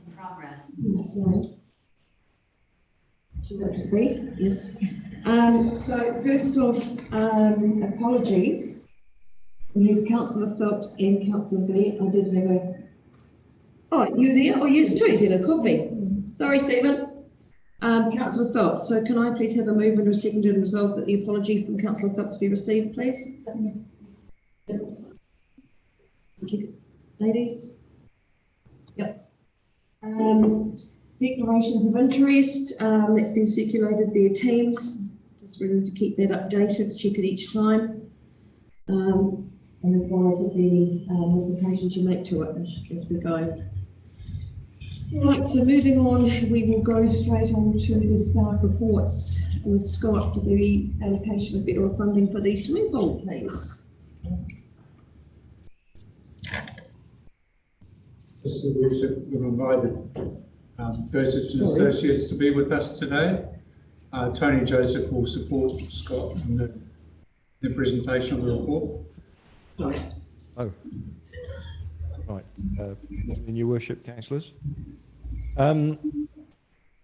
in progress. That's right. She's up to speed, yes. So first off, apologies. We have Councillor Phelps and Councillor B. I did have a... Oh, you there? Oh, yes, too. He's had a coffee. Sorry, Stephen. Councillor Phelps, so can I please have a move and a second and resolve that the apology from Councillor Phelps be received, please? Thank you. Ladies? Yep. Declarations of interest, that's been circulated via Teams. Just really to keep that updated, check it each time. And advise of any modifications you make to it as we go. Right, so moving on, we will go straight on to the staff reports with Scott to the allocation of federal funding for the swimming pool, please. We've invited Joseph and Associates to be with us today. Tony Joseph will support Scott in the presentation of the report. Right. Oh, right. In your worship, councillors.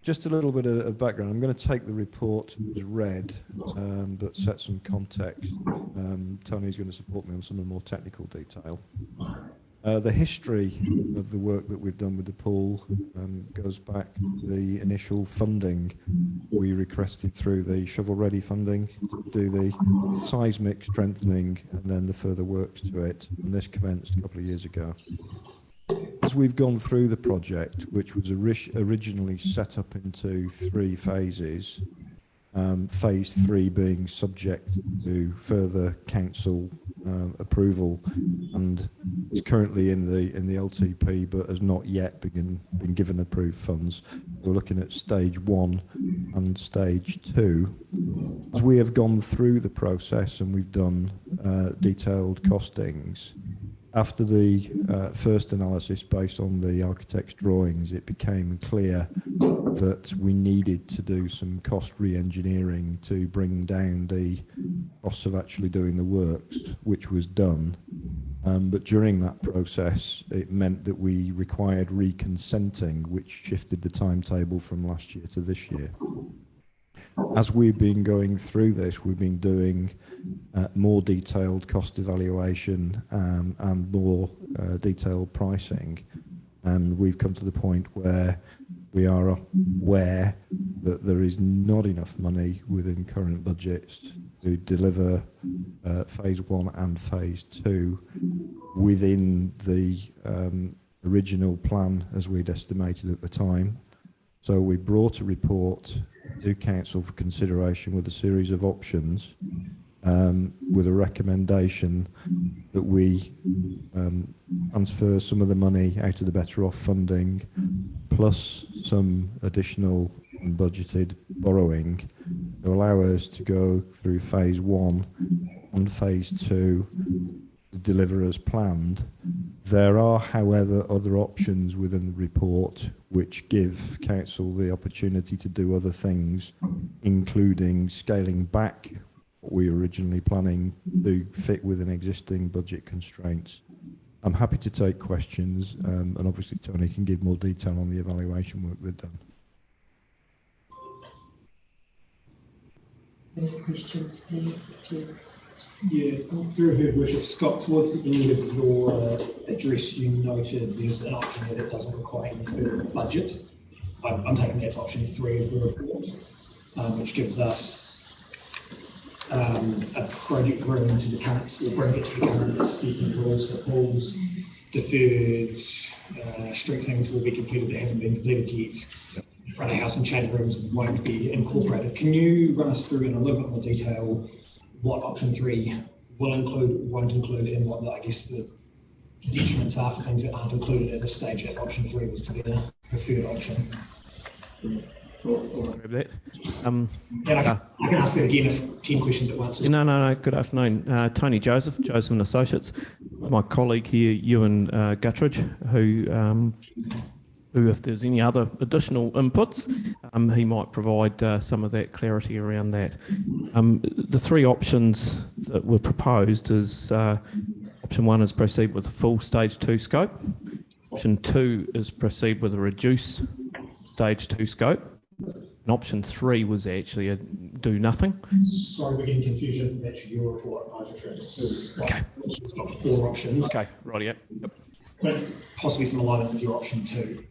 Just a little bit of background. I'm going to take the report as read, but set some context. Tony's going to support me on some of the more technical detail. The history of the work that we've done with the pool goes back to the initial funding we requested through the shovel-ready funding to do the seismic strengthening and then the further works to it. And this commenced a couple of years ago. As we've gone through the project, which was originally set up into 3 phases, phase 3 being subject to further council approval and is currently in the LTP but has not yet been given approved funds. We're looking at stage 1 and stage 2. As we have gone through the process and we've done detailed costings, after the first analysis based on the architect's drawings, it became clear that we needed to do some cost re-engineering to bring down the costs of actually doing the works, which was done. But during that process, it meant that we required reconsenting, which shifted the timetable from last year to this year. As we've been going through this, we've been doing more detailed cost evaluation and more detailed pricing, and we've come to the point where we are aware that there is not enough money within current budgets to deliver phase 1 and phase 2 within the original plan as we'd estimated at the time. So we brought a report to council for consideration with a series of options, with a recommendation that we transfer some of the money out of the Better Off funding plus some additional budgeted borrowing to allow us to go through phase 1 and phase 2 to deliver as planned. There are, however, other options within the report which give council the opportunity to do other things, including scaling back what we were originally planning to fit within existing budget constraints. I'm happy to take questions, and obviously Tony can give more detail on the evaluation work they've done. Any questions, please? Yes, through her worship, Scott, towards the end of your address, you noted there's an option here that doesn't require any further budget. I'm taking that's option 3 of the report, which gives us a project room to the current, or brings it to the current speaking rules for pools. Deferred strengthenings will be completed that haven't been completed yet. Yep. Front of house and change rooms won't be incorporated. Can you run us through in a little bit more detail what option 3 will include, won't include, and what I guess the detriments are for things that aren't included at this stage if option 3 was to be the preferred option? I can ask that again if 10 questions at once. No. Good afternoon. Tony Joseph and Associates. My colleague here, Ewan Guttridge, who if there's any other additional inputs, he might provide some of that clarity around that. The 3 options that were proposed is option 1 is proceed with a full stage 2 scope. Option 2 is proceed with a reduced stage 2 scope. And option 3 was actually a do nothing. Sorry, we're getting confusion. That's your report. I just read this. Okay. It's got 4 options. Okay, right, yeah. Yep. But possibly some alignment with your option 2.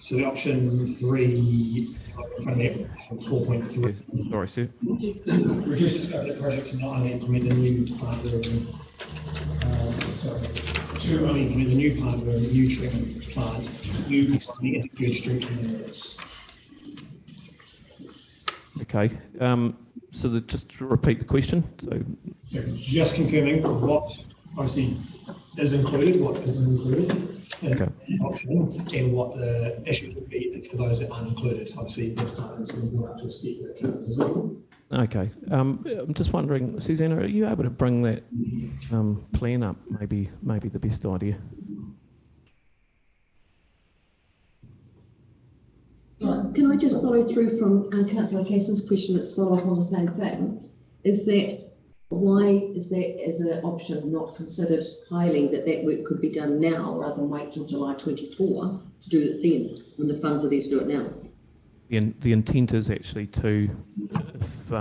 So the option 3, 4.3. Sorry, Sue. Reduce the scope of the project to not only implement the new plant room, to only implement the new plant room, the new treatment plant, new interference drinking areas. Okay, so just to repeat the question. So Just confirming what obviously is included, what isn't included in Okay. the option, and what the issues would be for those that aren't included. Obviously, the department's going to go up to a step that can't visible. Okay, I'm just wondering, Susanna, are you able to bring that plan up? Maybe the best idea. Right, can I just follow through from Councillor Casson's question that's follow up on the same thing? Is that why is that as an option not considered highly that work could be done now rather than wait till July 24 to do it then when the funds are there to do it now? The intent is actually to, if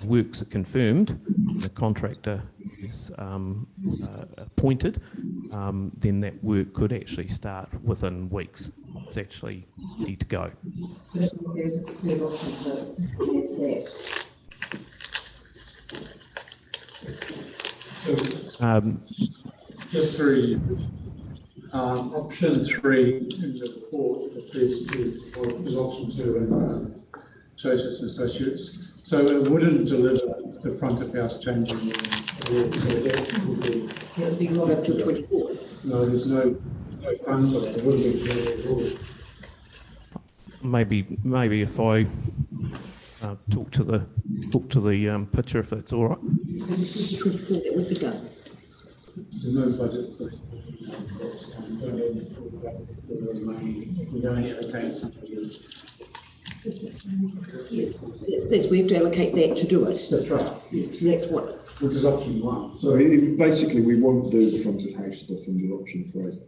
works are confirmed, the contractor is appointed, then that work could actually start within weeks. It's actually need to go. But there's a clear option to it's there. Just 3, option 3 in the report appears to be, is option 2 and Joseph's Associates. So it wouldn't deliver the front of house changing. It would be right up to 24. No, there's no funds on it. It wouldn't be clear at all. Maybe if I talk to the picture, if that's all right. 24, that would be done. There's no budget for it. We don't allocate something. Yes, we have to allocate that to do it. That's right. Yes, so that's what. Which is option 1. So basically, we won't do the front of house stuff under option 3.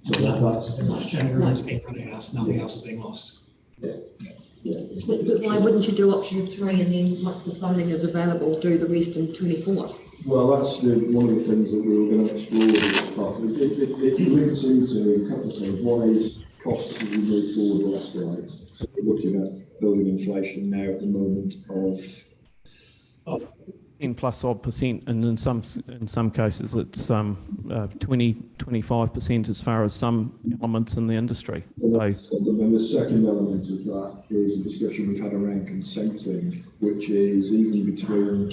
So that's Chamber rooms and front of house, nothing else is being lost. But why wouldn't you do option 3 and then once the funding is available, do the rest in 24? well, that's one of the things that we were going to explore with this part. It links into a couple of things. One is costs as we move forward will escalate. So we're looking at building inflation now at the moment of 10+% and in some cases it's 20-25% as far as some elements in the industry. and then the second element of that is a discussion we've had around consenting, which is even between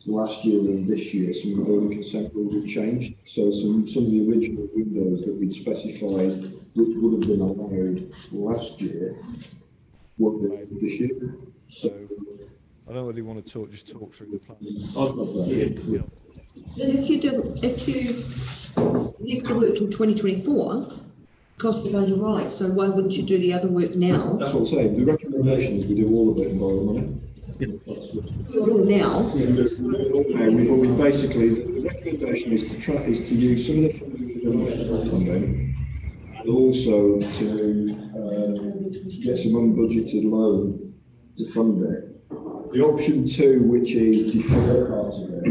last year and this year, some of the building consent rules have changed. So some of the original windows that we'd specified, which would have been allowed last year, won't be allowed this year. So I don't know whether you want to talk through the plan. I've got that. But if you leave the work till 2024, costs are going to rise, so why wouldn't you do the other work now? That's what I'm saying. The recommendation is we do all of it and borrow the money. Do it all now. We basically, the recommendation is to use some of the funding for the funding, and also to get some unbudgeted loan to fund it. The option 2, which is defer part of it,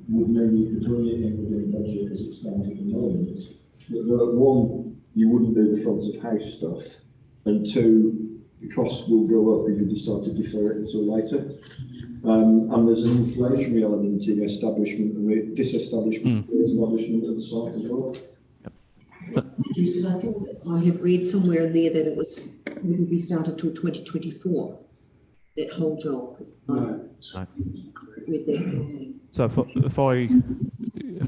would mean you could bring it in within the budget as it stands at the moment. But one, you wouldn't do the front of house stuff, and 2, the costs will go up if you decide to defer it until later. And there's an inflationary element in establishment and disestablishment establishment of the site as well. Because I thought I had read somewhere in there that it wouldn't be started till 2024. That whole job. No. Read that. So if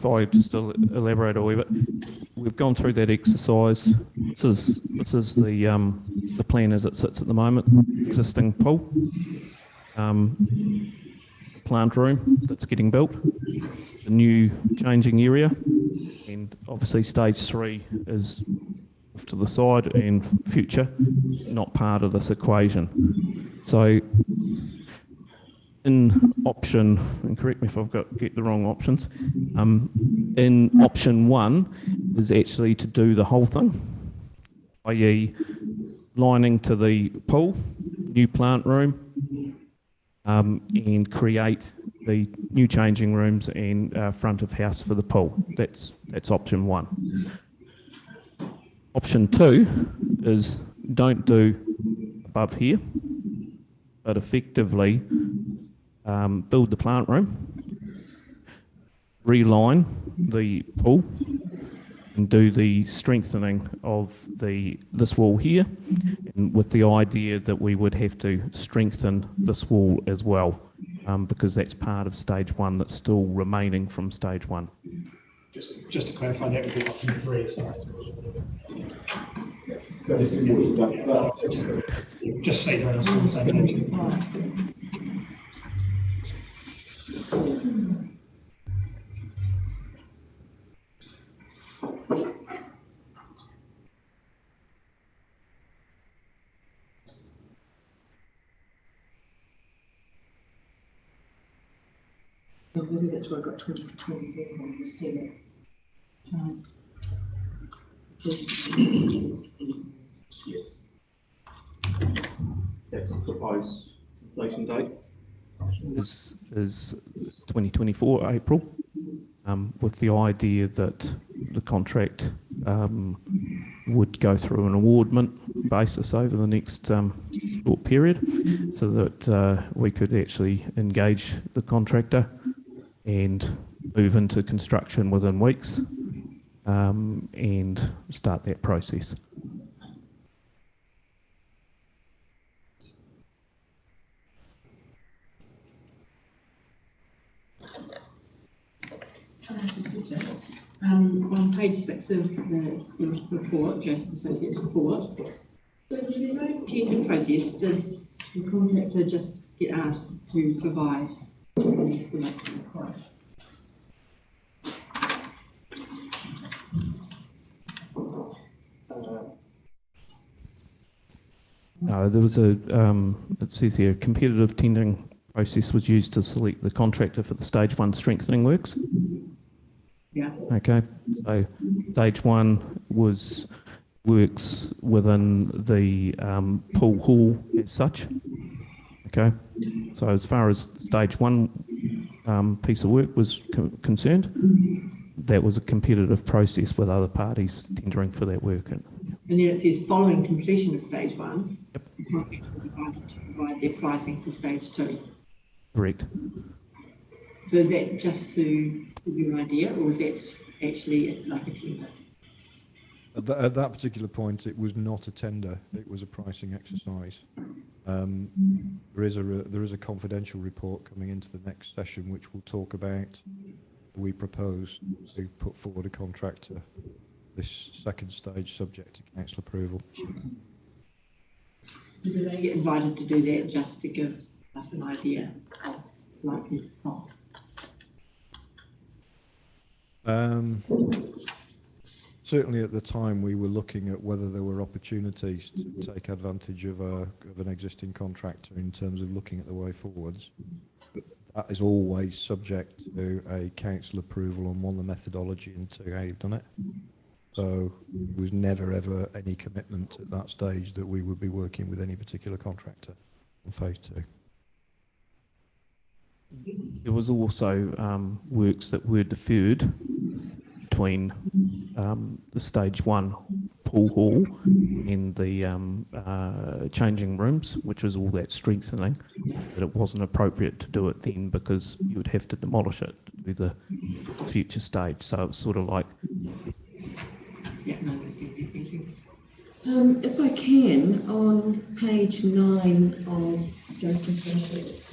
I just elaborate a wee bit, we've gone through that exercise. This is the plan as it sits at the moment. Existing pool, plant room that's getting built, the new changing area, and obviously stage 3 is off to the side and future, not part of this equation. So in option, and correct me if I've get the wrong options, in option 1, is actually to do the whole thing, i.e. lining to the pool, new plant room, and create the new changing rooms and front of house for the pool. That's option one. Option two is don't do above here, but effectively build the plant room, reline the pool, and do the strengthening of this wall here, and with the idea that we would have to strengthen this wall as well, because that's part of stage one that's still remaining from stage one. Just to clarify, that would be option 3 as far as just say you're on the same page. Maybe that's where I got 20 to 24 from the Senate. That's the proposed completion date. Is 2024 April, with the idea that the contract would go through an awardment basis over the next short period, so that we could actually engage the contractor and move into construction within weeks, and start that process. On page 6 of the report, Joseph Associates report, so if there's no tender process, did the contractor just get asked to provide an estimate of the price? No, there was it says here, a competitive tendering process was used to select the contractor for the stage 1 strengthening works. Yeah. Okay, so stage 1 was works within the pool hall as such. Okay, so as far as stage 1 piece of work was concerned, that was a competitive process with other parties tendering for that work. And then it says following completion of stage 1, yep, the contractor was invited to provide their pricing for stage 2. Correct. So is that just to give you an idea, or is that actually like a tender? At that particular point, it was not a tender; it was a pricing exercise. There is a confidential report coming into the next session, which will talk about. We propose to put forward a contract to this second stage, subject to council approval. So do they get invited to do that just to give us an idea of likely cost? Certainly at the time we were looking at whether there were opportunities to take advantage of an existing contractor in terms of looking at the way forwards. But that is always subject to a council approval on one, the methodology, and two, how you've done it. So there was never ever any commitment at that stage that we would be working with any particular contractor on phase 2. There was also works that were deferred between the stage 1 pool hall and the changing rooms, which was all that strengthening, that it wasn't appropriate to do it then because you would have to demolish it to do the future stage. So it's sort of like... Yeah, no, that's good. Thank you. If I can, on page 9 of Joseph Associates,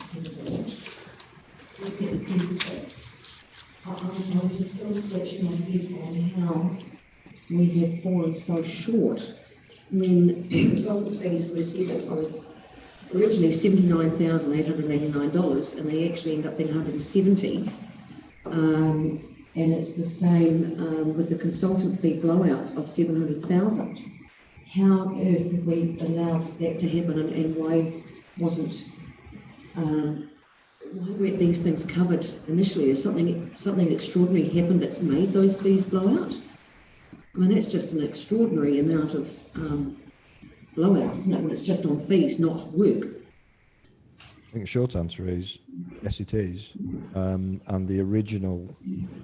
look at the appendix. I'm just still scratching my head on how we have fallen so short when consultants fees were set at originally $79,889, and they actually end up being $170. And it's the same with the consultant fee blowout of $700,000. How on earth have we allowed that to happen, and why wasn't why weren't these things covered initially? Has something extraordinary happened that's made those fees blow out? I mean, that's just an extraordinary amount of blowout, isn't it, when it's just on fees, not work? I think the short answer is yes, it is. And the original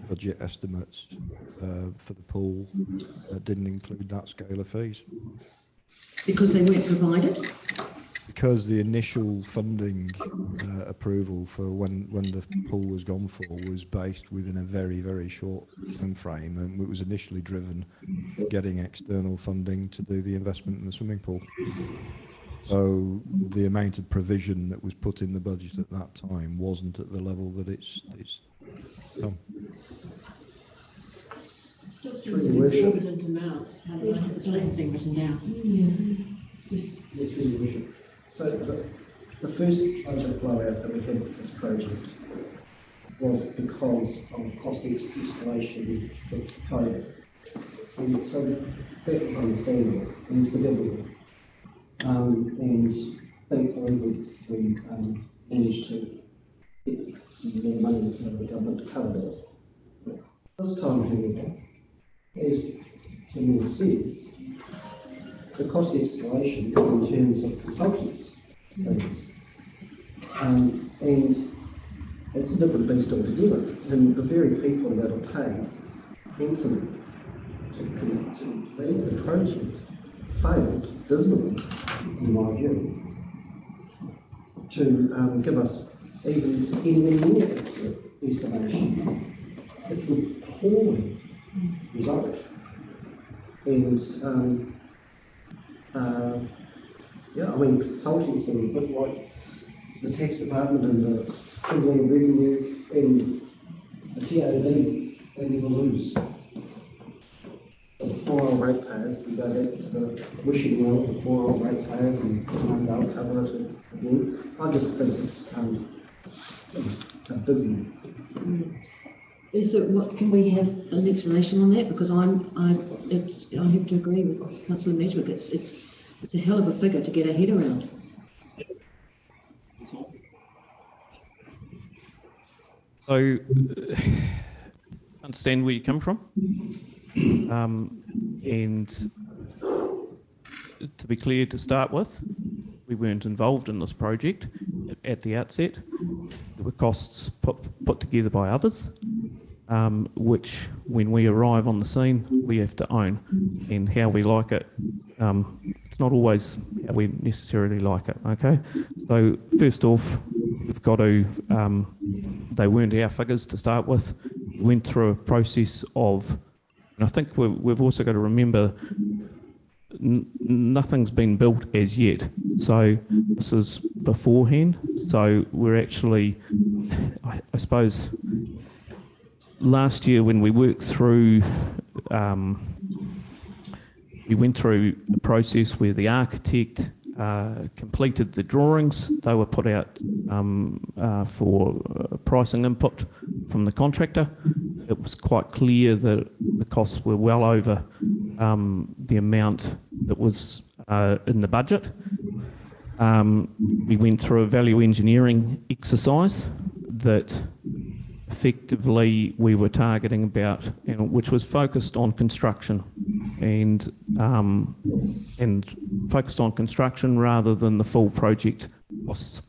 budget estimates for the pool didn't include that scale of fees. Because they weren't provided? Because the initial funding approval for when the pool was gone for was based within a very, very short time frame, and it was initially driven getting external funding to do the investment in the swimming pool. So the amount of provision that was put in the budget at that time wasn't at the level that it's come. Still seems an exorbitant amount. How does that thing written down? Yes. Yes, really wish it. So the first budget blowout that we had with this project was because of cost escalation with COVID. And so that was understandable and forgivable. And thankfully we managed to get some more money from the government to cover that. But this time, however, as the mayor says, the cost escalation is in terms of consultants' fees. And it's a different beast altogether. And the very people that are paid handsomely to lead the project failed dismally, in my view, to give us even any more accurate estimations. It's an appalling result. And yeah, I mean, consultants are a bit like the tax department and the Inland Revenue and the TAB, they never lose. The poor old ratepayers, we go back to the wishing well of the poor old ratepayers and they'll cover it again. I just think it's abysmal. Is there, what, can we have an explanation on that? Because I have to agree with Councillor Medwick. It's a hell of a figure to get our head around. So, understand where you come from, and to be clear, to start with, we weren't involved in this project at the outset. There were costs put together by others, which, when we arrive on the scene, we have to own, and how we like it. It's not always how we necessarily like it. Okay, so first off, we've got to. They weren't our figures to start with. We went through a process of, and I think we've also got to remember, nothing's been built as yet. So this is beforehand. So we're actually, I suppose, last year when we worked through, we went through a process where the architect completed the drawings. They were put out for pricing input from the contractor. It was quite clear that the costs were well over the amount that was in the budget. We went through a value engineering exercise that effectively we were targeting about, which was focused on construction and focused on construction rather than the full project costs,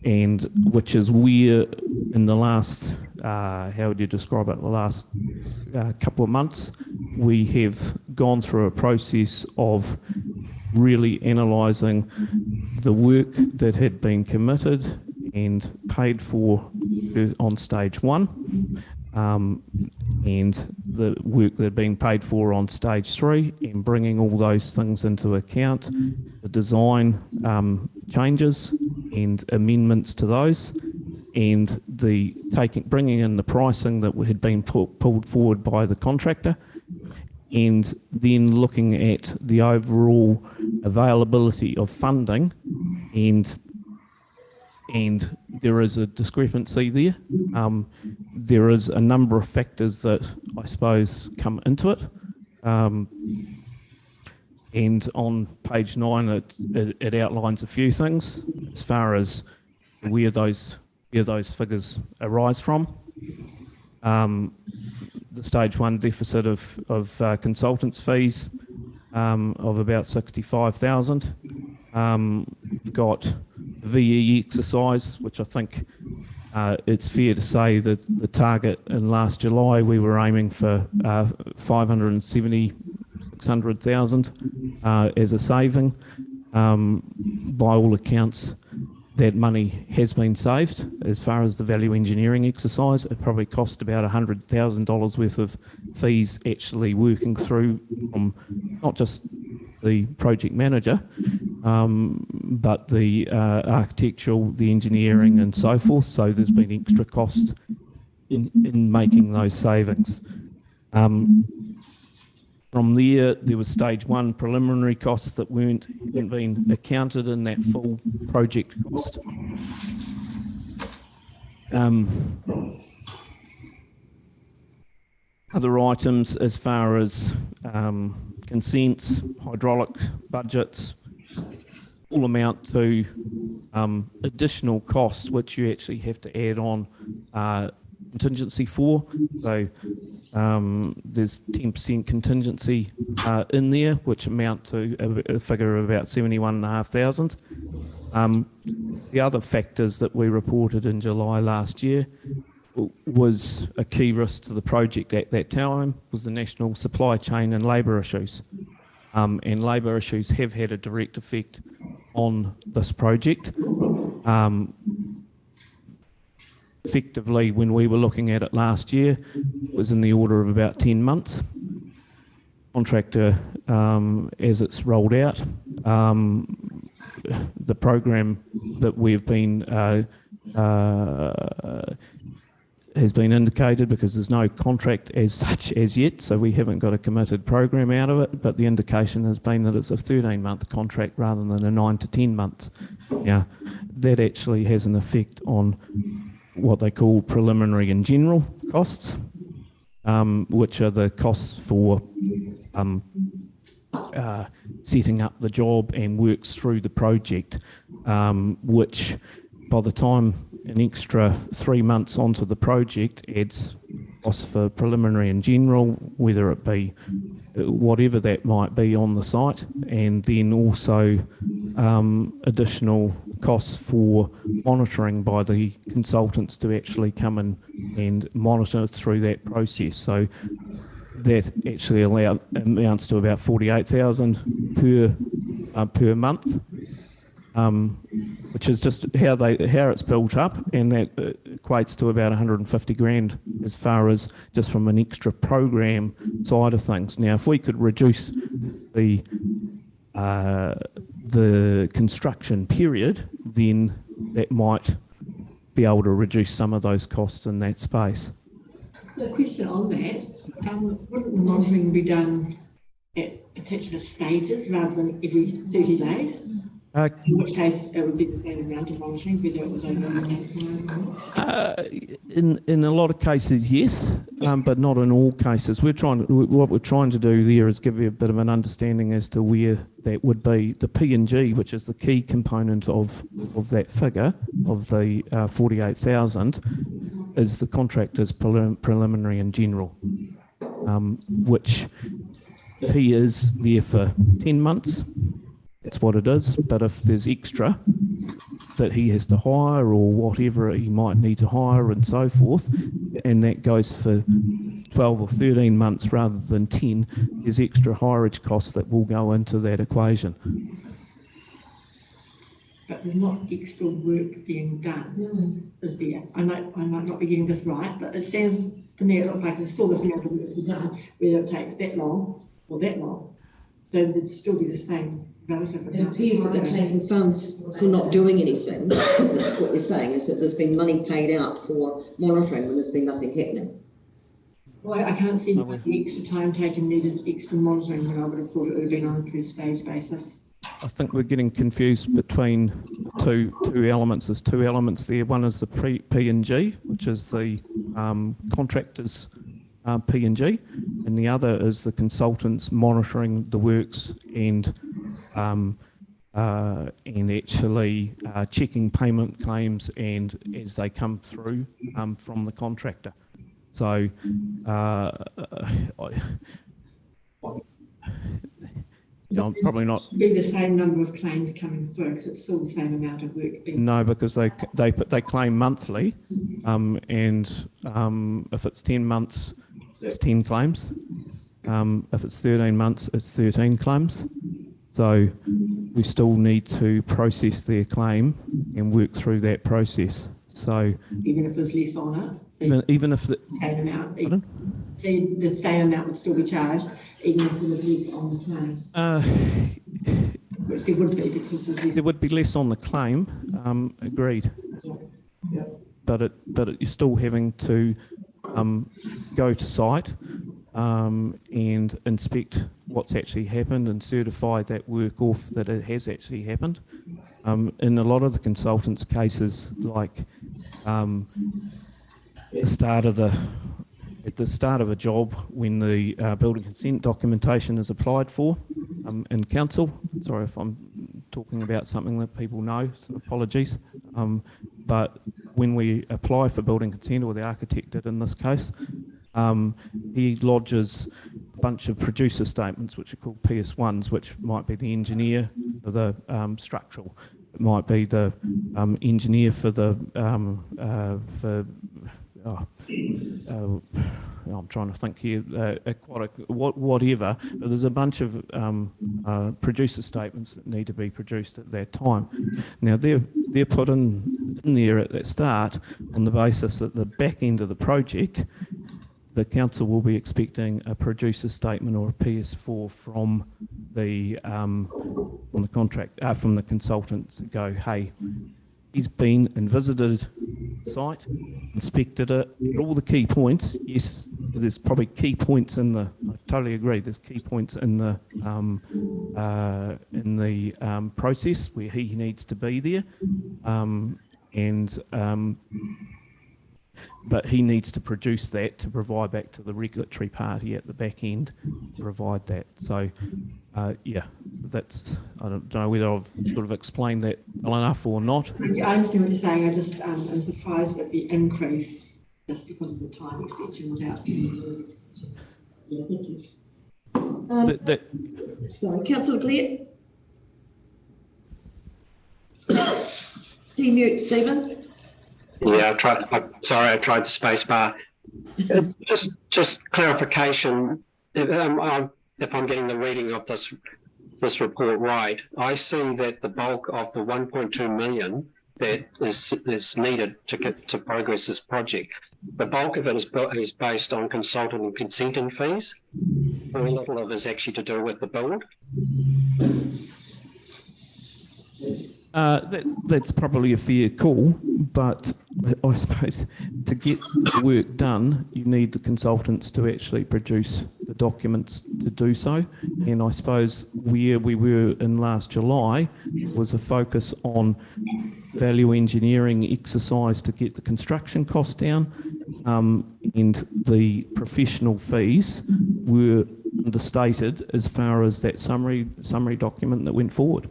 and which is where in the last how would you describe it, the last couple of months, we have gone through a process of really analysing the work that had been committed and paid for on stage one, and the work that had been paid for on stage three, and bringing all those things into account, the design changes and amendments to those, and the bringing in the pricing that had been pulled forward by the contractor, and then looking at the overall availability of funding, and there is a discrepancy there. There is a number of factors that I suppose come into it. And on page 9, it outlines a few things as far as where those figures arise from. the stage one deficit of consultants fees of about 65,000. We've got the VE exercise, which I think it's fair to say that the target in last July, we were aiming for 600,000 as a saving. By all accounts, that money has been saved. As far as the value engineering exercise, it probably cost about $100,000 worth of fees actually working through from not just the project manager, but the architectural, the engineering and so forth. So there's been extra cost in making those savings. From there was stage one preliminary costs that hadn't been accounted in that full project cost. Other items as far as consents, hydraulic budgets, all amount to additional costs which you actually have to add on contingency for. So there's 10% contingency in there, which amount to a figure of about 71,500. The other factors that we reported in July last year was a key risk to the project at that time was the national supply chain and labour issues. And labour issues have had a direct effect on this project. Effectively, when we were looking at it last year, it was in the order of about 10 months. Contractor, as it's rolled out, the program that we've been has been indicated because there's no contract as such as yet, so we haven't got a committed program out of it, but the indication has been that it's a 13-month contract rather than a 9 to 10 months. Now, that actually has an effect on what they call preliminary and general costs, which are the costs for setting up the job and works through the project, which by the time an extra 3 months onto the project adds costs for preliminary and general, whether it be whatever that might be on the site, and then also additional costs for monitoring by the consultants to actually come in and monitor through that process. So that actually amounts to about 48,000 per month, which is just how it's built up, and that equates to about 150 grand as far as just from an extra program side of things. Now, if we could reduce the construction period, then that might be able to reduce some of those costs in that space. So a question on that, wouldn't the monitoring be done at particular stages rather than every 30 days? In which case it would be the same amount of monitoring, whether it was over in a lot of cases, yes, but not in all cases. What we're trying to do there is give you a bit of an understanding as to where that would be. The P&G, which is the key component of that figure, of the 48,000, is the contractor's preliminary and general, which he is there for 10 months. That's what it is. But if there's extra that he has to hire or whatever he might need to hire and so forth, and that goes for 12 or 13 months rather than 10, there's extra hireage costs that will go into that equation. But there's not extra work being done, is there? I might not be getting this right, but it sounds to me, it looks like there's still this amount of work to be done, whether it takes that long or that long. So it'd still be the same. It appears that they're taking funds for not doing anything. That's what we're saying, is that there's been money paid out for monitoring when there's been nothing happening. Well, I can't see the extra time taken needed extra monitoring when I would have thought it would have been on a per stage basis. I think we're getting confused between two elements. There's two elements there. One is the P&G, which is the contractor's P&G, and the other is the consultants monitoring the works and actually checking payment claims and as they come through from the contractor. So I'm probably not. Be the same number of claims coming through because it's still the same amount of work being. No, because they claim monthly, and if it's 10 months, it's 10 claims. If it's 13 months, it's 13 claims. So we still need to process their claim and work through that process. So even if there's less on it, even if the same amount, pardon? so the same amount would still be charged, even if there was less on the claim. Which there would be because of there would be less on the claim. Agreed. Yeah. But you're still having to go to site and inspect what's actually happened and certify that work off that it has actually happened. In a lot of the consultants' cases, like at the start of a job when the building consent documentation is applied for in council. Sorry if I'm talking about something that people know, so apologies. But when we apply for building consent, or the architect did in this case, he lodges a bunch of producer statements, which are called PS1s, which might be the engineer for the structural. It might be the engineer for the I'm trying to think here, whatever, but there's a bunch of producer statements that need to be produced at that time. Now they're put in there at that start on the basis that the back end of the project, the council will be expecting a producer statement or a PS4 from the contract, from the consultant to go, hey, he's been and visited the site, inspected it, all the key points. Yes, there's probably key points in the. I totally agree. There's key points in the process where he needs to be there, but he needs to produce that to provide back to the regulatory party at the back end to provide that. So, yeah, that's, I don't know whether I've sort of explained that well enough or not. I understand what you're saying. I just I'm surprised at the increase just because of the time extension without. Yeah, thank you. Sorry, Councillor Clear. Demute, Stephen. Yeah, I tried the space bar. Just clarification. If I'm getting the reading of this report right, I see that the bulk of the 1.2 million that is needed to progress this project, the bulk of it is based on consultant and consenting fees. Very little of it is actually to do with the build. That's probably a fair call, but I suppose to get the work done, you need the consultants to actually produce the documents to do so. And I suppose where we were in last July was a focus on value engineering exercise to get the construction costs down, and the professional fees were understated as far as that summary document that went forward.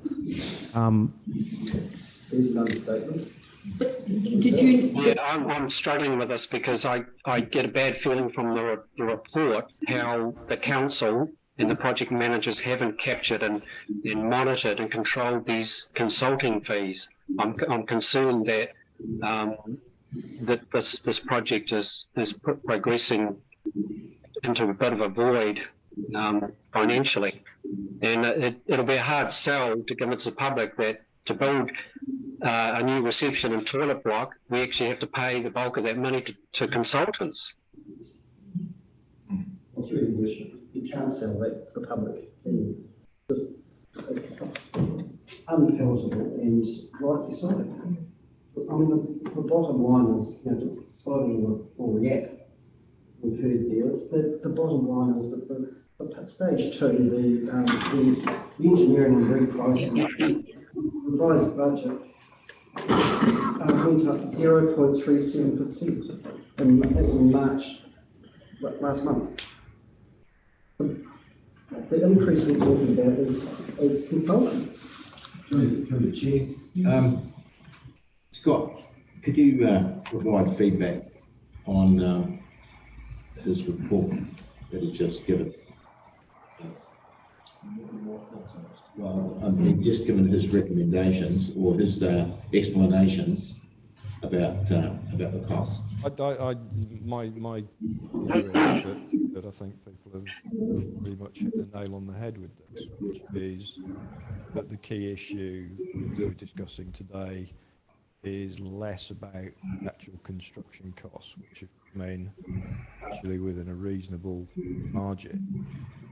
Is an understatement. Did you? Yeah, I'm struggling with this because I get a bad feeling from the report how the council and the project managers haven't captured and monitored and controlled these consulting fees. I'm concerned that that this project is progressing into a bit of a void financially, and it'll be a hard sell to convince the public that to build a new reception and toilet block, we actually have to pay the bulk of that money to consultants. It's really bullshit. You can't sell that to the public. It's unpalatable and rightly so. I mean, the bottom line is, following all the act we've heard there, it's the bottom line is that the stage 2, the engineering and repricing, revised budget went up 0.37%, and that's in March last month. The increase we're talking about is consultants. Through the chair. Scott, could you provide feedback on his report that he's just given. Well, he's just given his recommendations or his explanations about the costs. My view is that I think people have pretty much hit the nail on the head with this, which is that the key issue we're discussing today is less about actual construction costs, which have come in actually within a reasonable margin.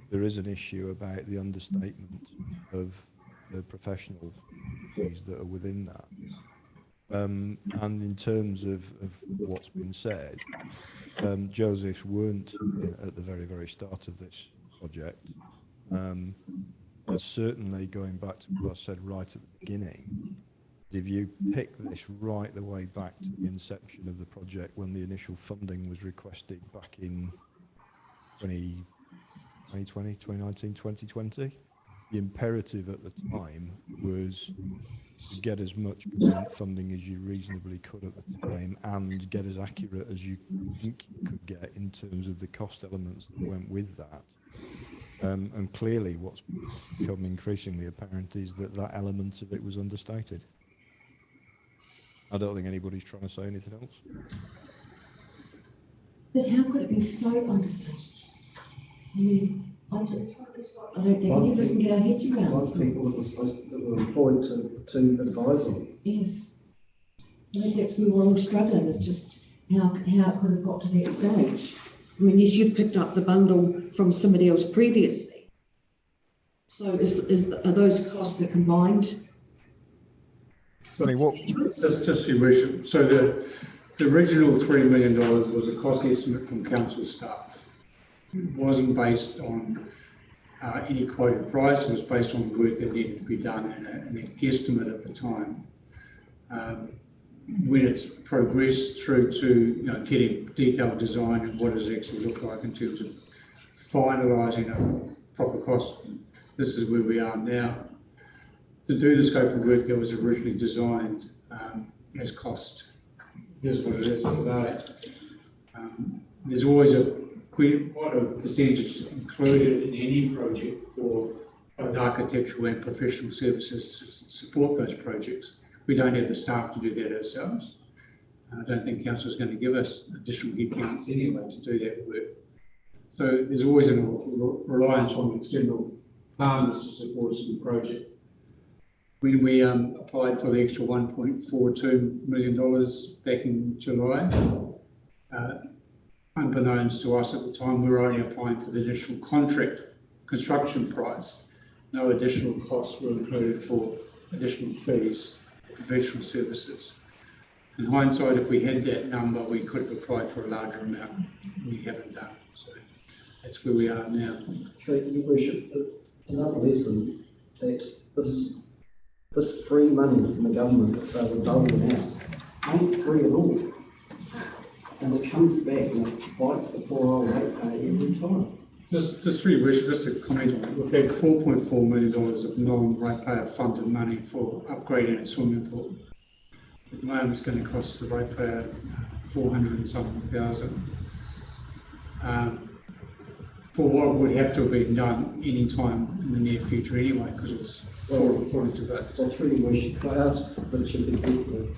There is an issue about the understatement of the professional fees that are within that. And in terms of what's been said, Joseph's weren't at the very, very start of this project. But certainly going back to what I said right at the beginning, if you pick this right the way back to the inception of the project when the initial funding was requested back in 2020, 2019, 2020, the imperative at the time was to get as much government funding as you reasonably could at the time and get as accurate as you think you could get in terms of the cost elements that went with that. And clearly what's become increasingly apparent is that that element of it was understated. I don't think anybody's trying to say anything else. But how could it be so understated? I mean, I don't think any of us can get our heads around. Most people that were employed to advise on. Yes. I think that's where we're all struggling, is just how it could have got to that stage. I mean, yes, you've picked up the bundle from somebody else previously. So are those costs that combined? I mean, what? Just your wish. So the original $3 million was a cost estimate from council staff. It wasn't based on any quoted price. It was based on work that needed to be done and a guesstimate at the time. When it's progressed through to getting detailed design and what does it actually look like in terms of finalising a proper cost, this is where we are now. To do the scope of work that was originally designed as cost, here's what it is today. There's always quite a percentage included in any project for both architectural and professional services to support those projects. We don't have the staff to do that ourselves. I don't think council is going to give us additional headcounts anyway to do that work. So there's always a reliance on external partners to support us in the project. When we applied for the extra $1.42 million back in July, unbeknownst to us at the time, we were only applying for the additional contract construction price. No additional costs were included for additional fees, professional services. In hindsight, if we had that number, we could have applied for a larger amount. We haven't done. So that's where we are now. So, Your Worship, it's another lesson that this free money from the government that they were doling out ain't free at all. And it comes back and it bites the poor old ratepayer every time. Just to comment on it, we've had $4.4 million of non-ratepayer funded money for upgrading a swimming pool. At the moment, it's going to cost the ratepayer $400,000 for what would have to have been done any time in the near future anyway, because it was falling to that. So through your worship, could I ask the Chief Executive,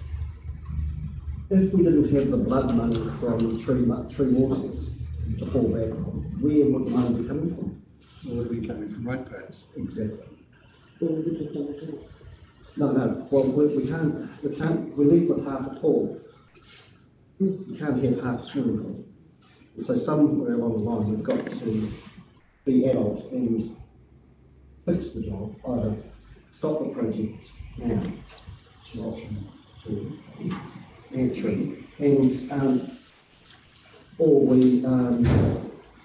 if we didn't have the blood money from three waters to fall back on, where would the money be coming from? It would be coming from ratepayers. Exactly. No. Well, we can't. We leave with half a pool. We can't have half a swimming pool. So somewhere along the line, we've got to be adult and fix the job. Either stop the project now, which is option 2 and 3, and or we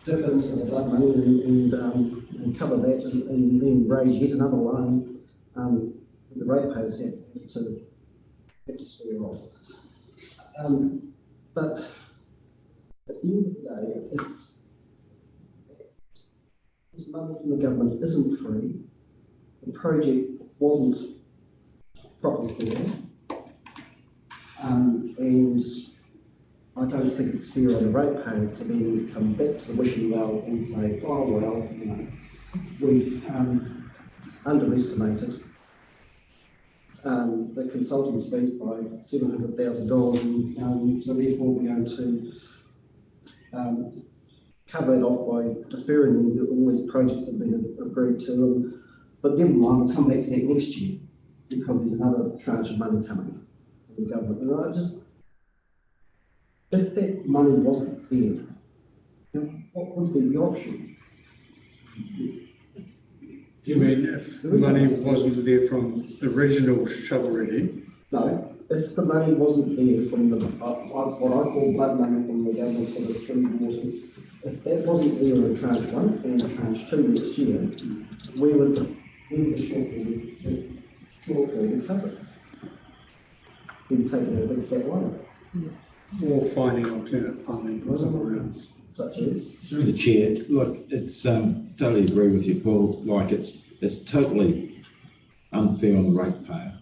dip into the blood money and cover that, and then raise yet another loan. The ratepayers have to square off. But at the end of the day, this money from the government isn't free. The project wasn't properly thought out. And I don't think it's fair on the ratepayers to then come back to the wishing well and say, oh, well, you know, we've underestimated the consultant's fees by $700,000, so therefore we're going to cover that off by deferring all these projects that have been agreed to. But never mind, we'll come back to that next year because there's another tranche of money coming from the government. And I just, if that money wasn't there, then what would be the option? You mean if the money wasn't there from the original shovel-ready? No, if the money wasn't there from the, what I call blood money from the government for the 3 waters, if that wasn't there in tranche 1 and tranche 2 next year, where would the shortfall be covered? We've taken a big fat loan. Or finding alternate funding for somewhere else? Such as? Through the chair, look, it's, totally agree with you, Paul, like it's totally unfair on the ratepayer.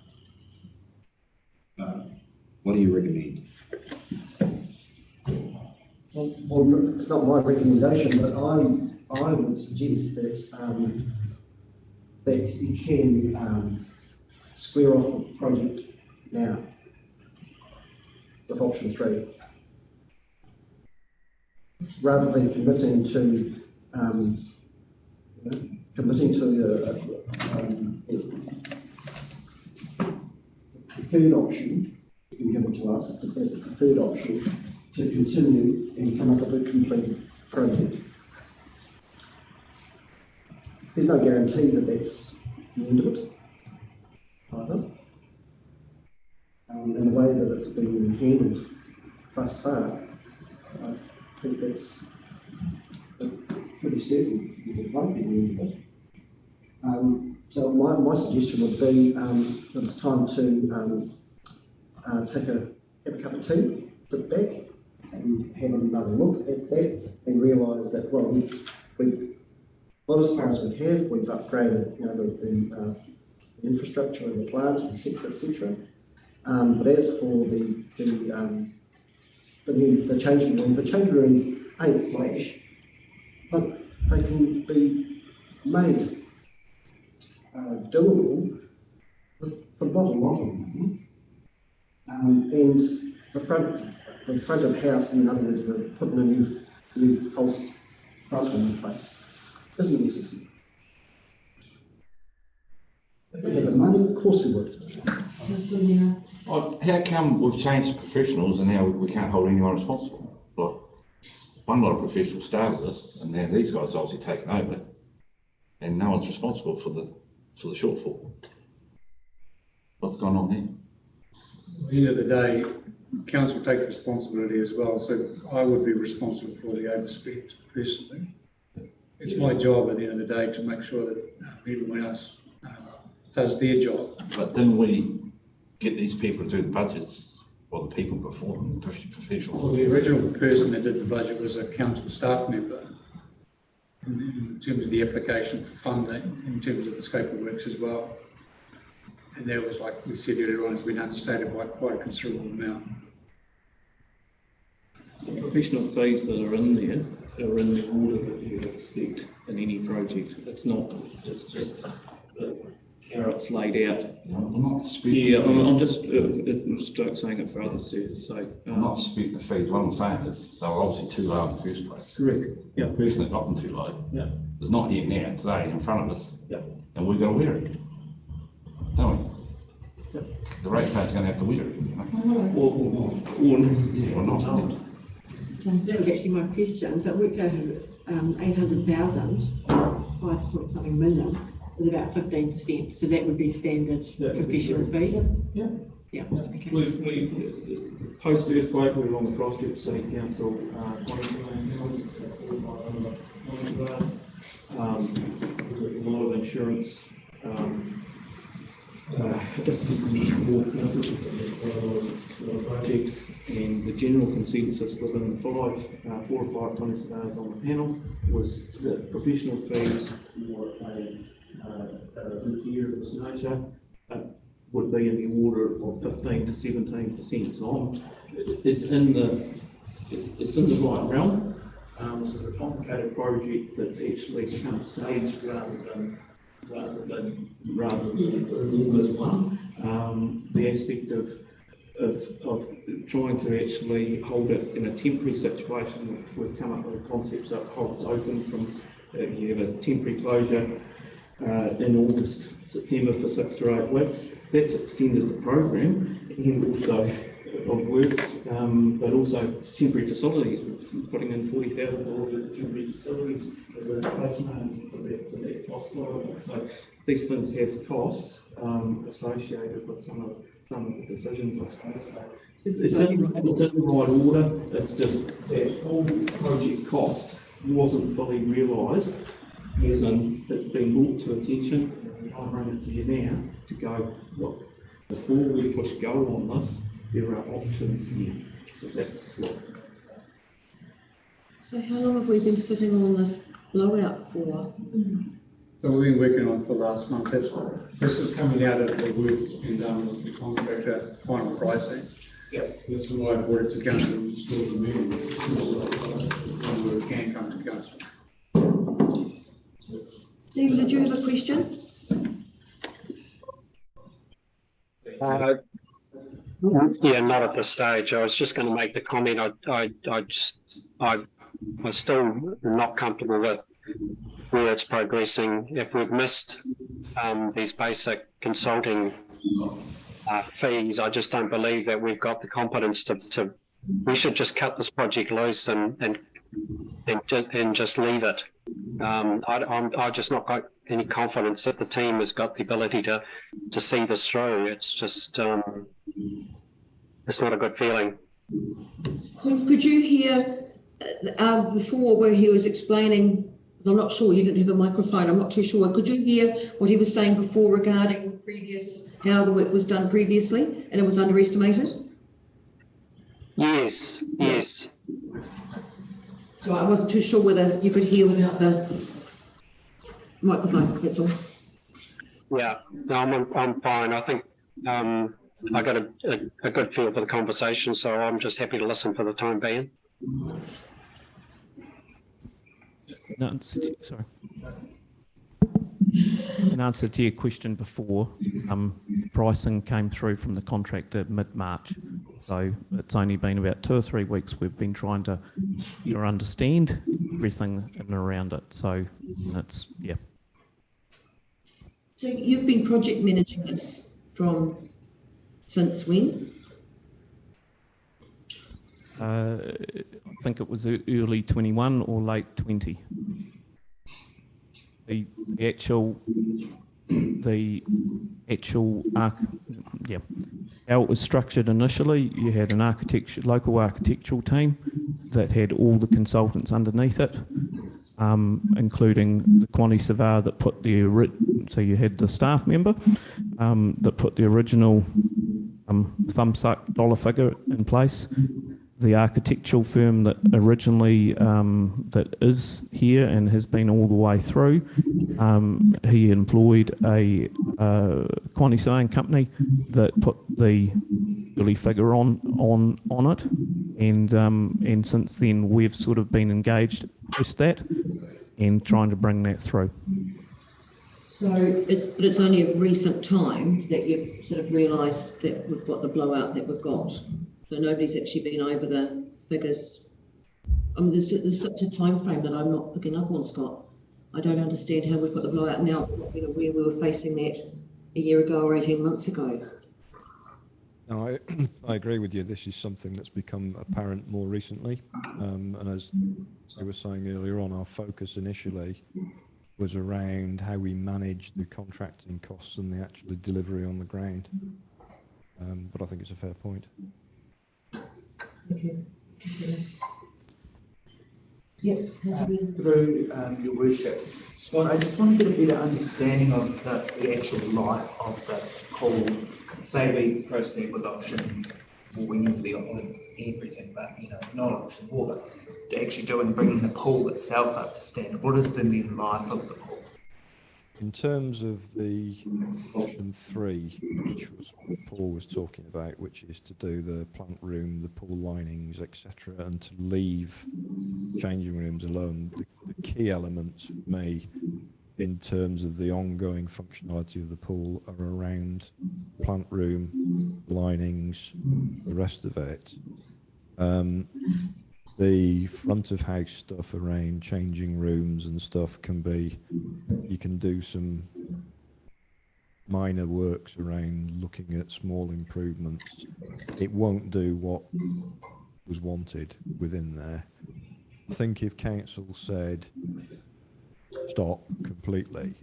What do you recommend? Well, it's not my recommendation, but I would suggest that that you can square off the project now with option 3, rather than committing to the preferred option that's been given to us as the preferred option to continue and come up with a complete project. There's no guarantee that that's the end of it, either. And the way that it's been handled thus far, I think that's pretty certain that it won't be the end of it. So my suggestion would be that it's time to have a cup of tea, sit back, and have another look at that, and realise that, well, we've got as far as we have. We've upgraded, you know, the infrastructure and the plant, etc., etc. But as for the change rooms ain't flash, but they can be made doable with the bottom line. And the front of house, in other words, putting a new false front in place, isn't necessary. If we had the money, of course we would. How come we've changed professionals and now we can't hold anyone responsible? Like, one lot of professionals started this, and now these guys obviously taken over, and no one's responsible for the shortfall. What's going on there? At the end of the day, council takes responsibility as well, so I would be responsible for the overspend personally. It's my job at the end of the day to make sure that everyone else does their job. But didn't we get these people to do the budgets, or the people before them, the professionals? Well, the original person that did the budget was a council staff member in terms of the application for funding, in terms of the scope of works as well. And that was, like we said earlier on, has been understated by quite a considerable amount. The professional fees that are in there are in the order that you would expect in any project. It's not, it's just how it's laid out. I'm not disputing. Yeah, I'm just saying it for others to say. I'm not disputing the fees. What I'm saying is they were obviously too low in the first place. Correct. Yeah. The person that got them too low is not here now, today, in front of us. Yeah. And we've got to wear it, don't we? Yep. The ratepayer's going to have to wear it. You know? Or not. That was actually my question. So it works out at 800,000, 5-point-something million, is about 15%. So that would be standard professional fees? Yeah. Yeah. Okay. We post earthquake, we were on the Christchurch City Council, a lot of insurance assistance for projects, and the general consensus within the 4 or 5 Tony surveyors on the panel was that professional fees for a repair of this nature would be in the order of 15 to 17%. So it's in the it's in the right realm. This is a complicated project that's actually become staged rather than as one. The aspect of trying to actually hold it in a temporary situation, we've come up with a concept that holds open from you have a temporary closure in August, September for 6 to 8 weeks. That's extended the program and also of works, but also temporary facilities. We're putting in $40,000 worth of temporary facilities as a replacement for that cost side of it. So these things have costs associated with some of the decisions, I suppose. So it's in the right order. It's just that whole project cost wasn't fully realised, as in it's been brought to attention, and I'm bringing it to you now to go, look, before we push go on this, there are options here. So that's what. So how long have we been sitting on this blowout for? So we've been working on it for last month. This is coming out of the work that's been done with the contractor, final pricing. Yeah. This is why I brought it to council and still the meeting. Where it can come to council. Steve, did you have a question? Yeah, not at this stage. I was just going to make the comment. I'm still not comfortable with where it's progressing. If we've missed these basic consulting fees, I just don't believe that we've got the competence to. We should just cut this project loose and just leave it. I just not got any confidence that the team has got the ability to see this through. It's just it's not a good feeling. Could you hear before where he was explaining? I'm not sure, you didn't have a microphone, I'm not too sure. Could you hear what he was saying before regarding how the work was done previously and it was underestimated? Yes, yes. So I wasn't too sure whether you could hear without the microphone, that's all. Yeah, no, I'm fine. I think I got a good feel for the conversation, so I'm just happy to listen for the time being. No, sorry. In answer to your question before, pricing came through from the contractor mid-March. So it's only been about 2 or 3 weeks we've been trying to understand everything in and around it. So it's, yeah. So you've been project managing this since when? I think it was early 21 or late 20. The actual how it was structured initially, you had an local architectural team that had all the consultants underneath it, including the quantity surveyor that put so you had the staff member that put the original thumbs up dollar figure in place. The architectural firm that originally that is here and has been all the way through, he employed a quantity surveying company that put the yearly figure on it, and since then we've sort of been engaged post that and trying to bring that through. So it's only of recent times that you've sort of realised that we've got the blowout that we've got. So nobody's actually been over the figures. I mean, there's such a time frame that I'm not picking up on, Scott. I don't understand how we've got the blowout now, where we were facing that a year ago or 18 months ago. No, I agree with you. This is something that's become apparent more recently. And as I was saying earlier on, our focus initially was around how we manage the contracting costs and the actual delivery on the ground. But I think it's a fair point. Okay. Yep. Through your worship, Scott, I just want to get a better understanding of the actual life of the pool. Say we proceed with option, well, we need to be on everything, but not option 4, but to actually do and bringing the pool itself up to standard. What is the new life of the pool? In terms of the option 3, which was what Paul was talking about, which is to do the plant room, the pool linings, etc., and to leave changing rooms alone, the key elements for me in terms of the ongoing functionality of the pool are around plant room, linings, the rest of it. The front of house stuff around changing rooms and stuff can be, you can do some minor works around looking at small improvements. It won't do what was wanted within there. I think if council said stop completely,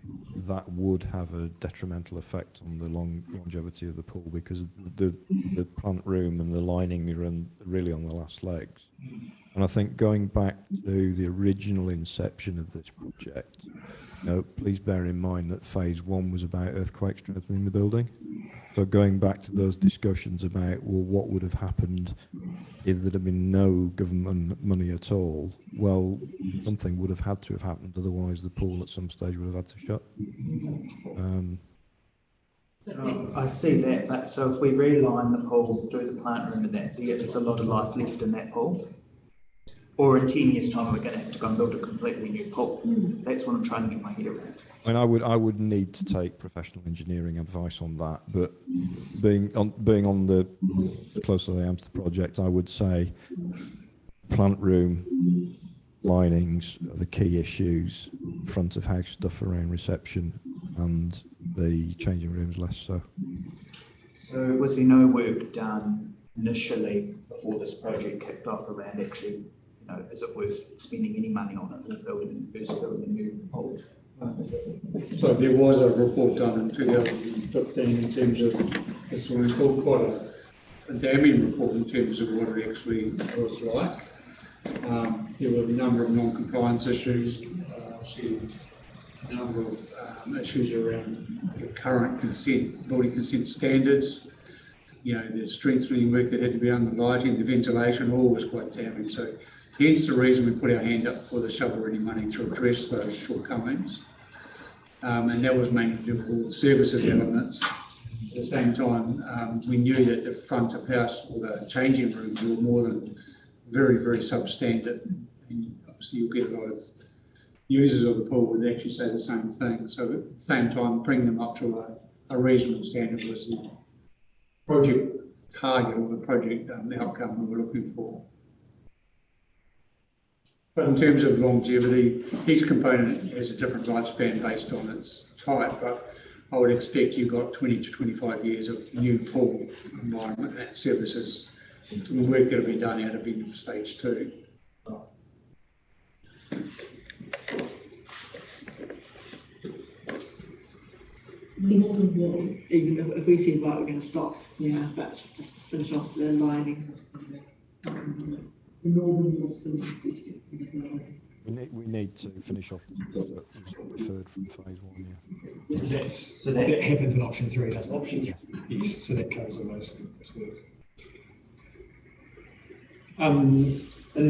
that would have a detrimental effect on the longevity of the pool, because the plant room and the lining are really on the last legs. And I think going back to the original inception of this project, please bear in mind that phase 1 was about earthquake strengthening the building. So going back to those discussions about, well, what would have happened if there had been no government money at all? Well, something would have had to have happened, otherwise the pool at some stage would have had to shut. I see that, but so if we realign the pool, do the plant room and that, there's a lot of life left in that pool. Or in 10 years' time, we're going to have to go and build a completely new pool. That's what I'm trying to get my head around. I mean, I would need to take professional engineering advice on that, but being on the closer I am to the project, I would say plant room, linings are the key issues, front of house stuff around reception, and the changing rooms less so. So was there no work done initially before this project kicked off around actually, is it worth spending any money on it or building a new pool? So there was a report done in 2015 in terms of the swimming pool, quite a damning report in terms of what it actually was like. There were a number of non-compliance issues, a number of issues around the current building consent standards. The strengthening work that had to be done, the lighting, the ventilation, all was quite damning. So hence the reason we put our hand up for the shovel-ready money to address those shortcomings. And that was mainly to do with all the services elements. At the same time, we knew that the front of house or the changing rooms were more than very, very substandard. And obviously you'll get a lot of users of the pool would actually say the same thing. So at the same time, bringing them up to a reasonable standard was the project target or the project outcome we were looking for. But in terms of longevity, each component has a different lifespan based on its type, but I would expect you've got 20 to 25 years of new pool environment and services from the work that will be done out of in stage 2. Even if we feel like we're going to stop, but just finish off the lining. The northern we need to finish off the stuff that was deferred from phase 1, That happens in option 3, doesn't it? Yes, so that covers all those work. In the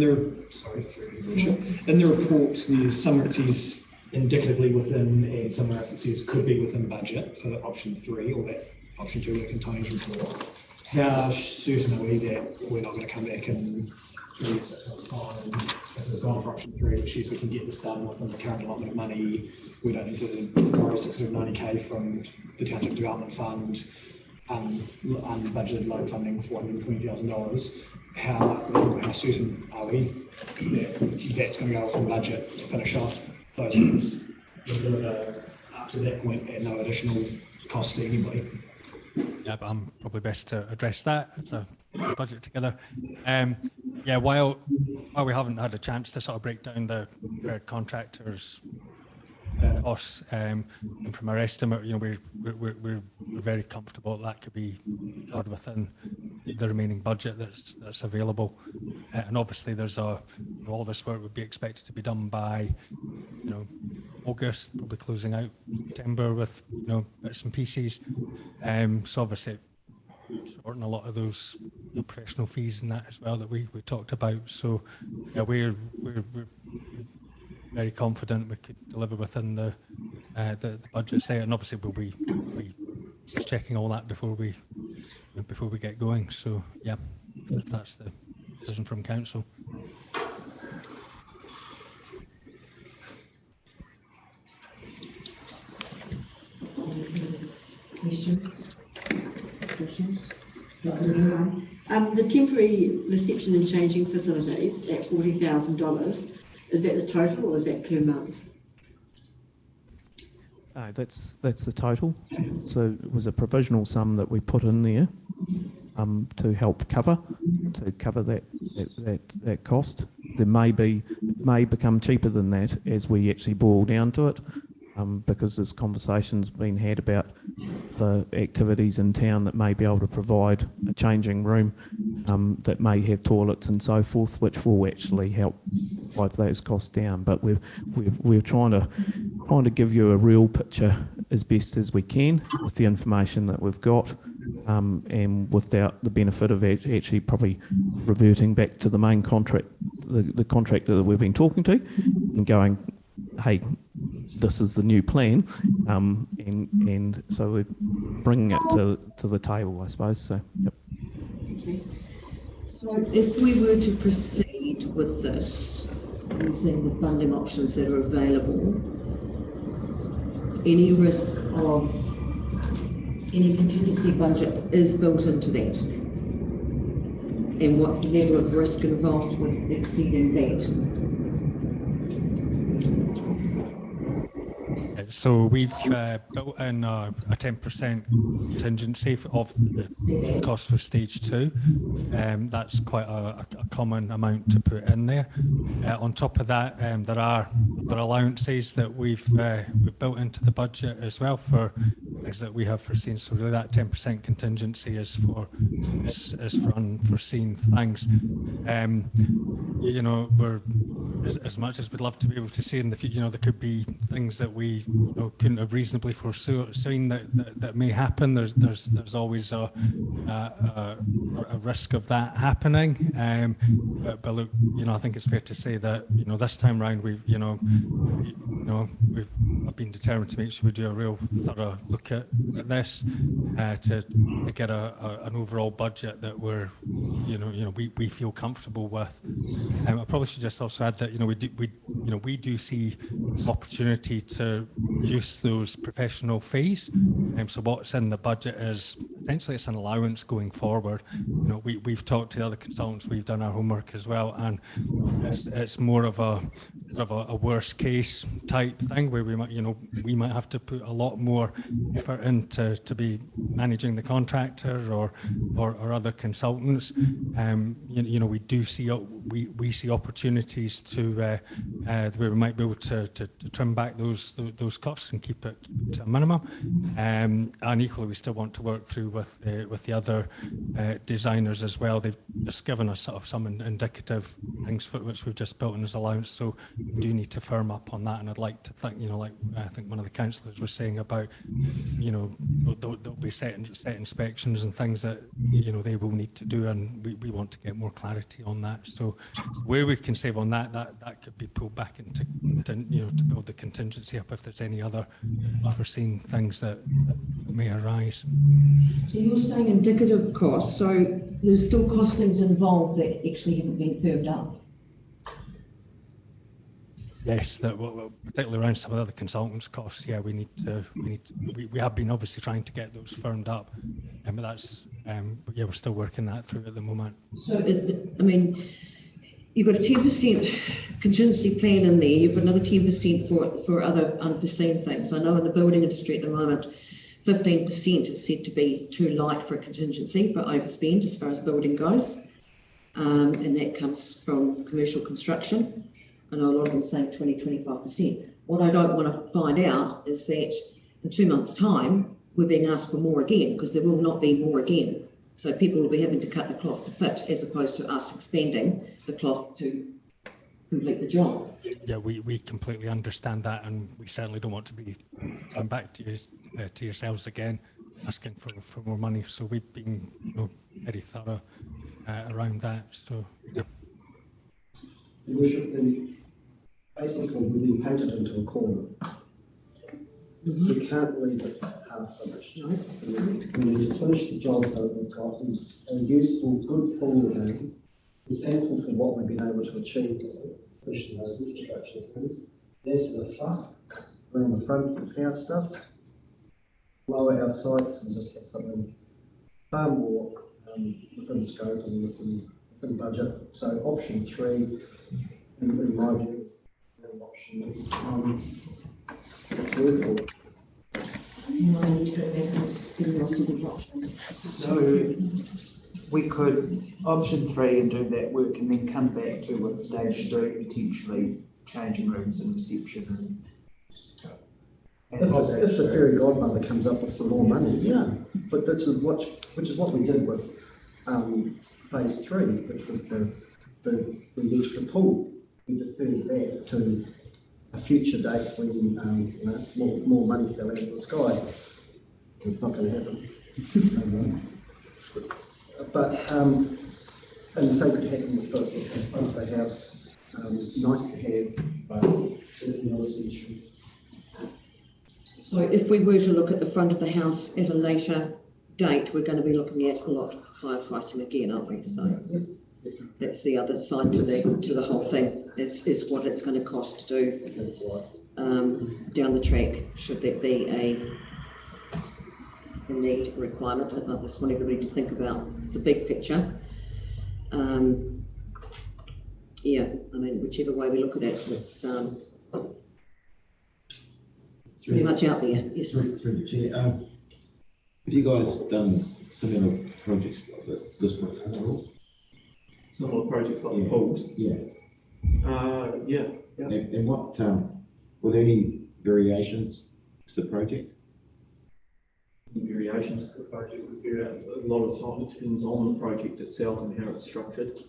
report, there's some it says indicatively within, and somewhere else it says could be within budget for option 3, or that option 2 work in Tony's report. How certain are we that we're not going to come back in 3 or 6 months' time, if we've gone for option 3, which is we can get this done within the current allotment of money, we don't need to borrow 690k from the Township Development Fund, budgeted loan funding $420,000. How certain are we that that's going to go within budget to finish off those things up to that point at no additional cost to anybody? Yeah, but I'm probably best to address that. It's a budget together. While we haven't had a chance to sort of break down the contractors' costs, and from our estimate, we're very comfortable that could be covered within the remaining budget that's available. And obviously, there's all this work would be expected to be done by August, probably closing out September with bits and pieces. So obviously shorten a lot of those professional fees and that as well that we talked about. So we're very confident we could deliver within the the budget set, and obviously we'll be just checking all that before we get going. So yeah, if that's the decision from council. Questions? Discussions? The temporary reception and changing facilities at $40,000, is that the total or is that per month? That's the total. So it was a provisional sum that we put in there to help cover that cost. It may become cheaper than that as we actually boil down to it, because there's conversations being had about the activities in town that may be able to provide a changing room that may have toilets and so forth, which will actually help drive those costs down. But we're trying to give you a real picture as best as we can with the information that we've got, and without the benefit of actually probably reverting back to the main contract, the contractor that we've been talking to, and going, hey, this is the new plan, and so we're bringing it to the table, I suppose. So, yep. Okay. So if we were to proceed with this, using the funding options that are available, any risk of any contingency budget is built into that? And what's the level of risk involved with exceeding that? So we've built in a 10% contingency of the cost for stage 2. That's quite a common amount to put in there. On top of that, there are other allowances that we've built into the budget as well for things that we have foreseen. So really that 10% contingency is for unforeseen things. You know, we're as much as we'd love to be able to say in the future, you know, there could be things that we couldn't have reasonably foreseen that may happen. There's always a risk of that happening. But look, you know, I think it's fair to say that, you know, this time round I've been determined to make sure we do a real thorough look at this to get an overall budget that we feel comfortable with. I probably should just also add that we do see opportunity to reduce those professional fees. So what's in the budget is essentially it's an allowance going forward. You know, we've talked to the other consultants, we've done our homework as well, and it's more of a worst case type thing where we might have to put a lot more effort into to be managing the contractor or other consultants. We do see we see opportunities to where we might be able to trim back those costs and keep it to a minimum. And equally, we still want to work through with the other designers as well. They've just given us sort of some indicative things for which we've just built in as allowance. So we do need to firm up on that. And I'd like to think, like I think one of the councillors was saying about, there'll be set inspections and things that they will need to do, and we want to get more clarity on that. So where we can save on that could be pulled back into to build the contingency up if there's any other unforeseen things that may arise. So you're saying indicative costs, so there's still costings involved that actually haven't been firmed up? Yes, particularly around some of the other consultants' costs. Yeah, we have been obviously trying to get those firmed up, but that's we're still working that through at the moment. So you've got a 10% contingency plan in there. You've got another 10% for other unforeseen things. I know in the building industry at the moment, 15% is said to be too light for a contingency for overspend as far as building goes, and that comes from commercial construction. I know a lot of them say 20-25%. What I don't want to find out is that in 2 months' time, we're being asked for more again, because there will not be more again. So people will be having to cut the cloth to fit, as opposed to us expanding the cloth to complete the job. Yeah, we completely understand that, and we certainly don't want to be going back to yourselves again, asking for more money. So we've been very thorough around that. So yeah. Your Worship, then basically we've been painted into a corner. We can't leave it half finished. No. We need to finish the jobs that we've got and a useful, good pool again. Be thankful for what we've been able to achieve, pushing those infrastructure things. There's the fluff around the front of the house stuff. Lower our sights and just have something far more within scope and within budget. So option 3, in my view, option is it's workable. So we could option 3 and do that work and then come back to with stage 3, potentially changing rooms and reception. If the fairy godmother comes up with some more money, yeah. But which is what we did with phase 3, which was the extra pool. We deferred that to a future date when more money fell out of the sky. It's not going to happen. And the same could happen with the front of the house. Nice to have, but certainly not essential. So if we were to look at the front of the house at a later date, we're going to be looking at a lot higher pricing again, aren't we? So that's the other side to the whole thing, is what it's going to cost to do down the track, should that be a need, a requirement. I just want everybody to think about the big picture. Yeah, I mean, whichever way we look at it, it's pretty much out there. Yes. Through the chair. Have you guys done similar projects like this before? Similar projects like the pools? Yeah. Yeah. And what, were there any variations to the project? Variations to the project was a lot of time. It depends on the project itself and how it's structured.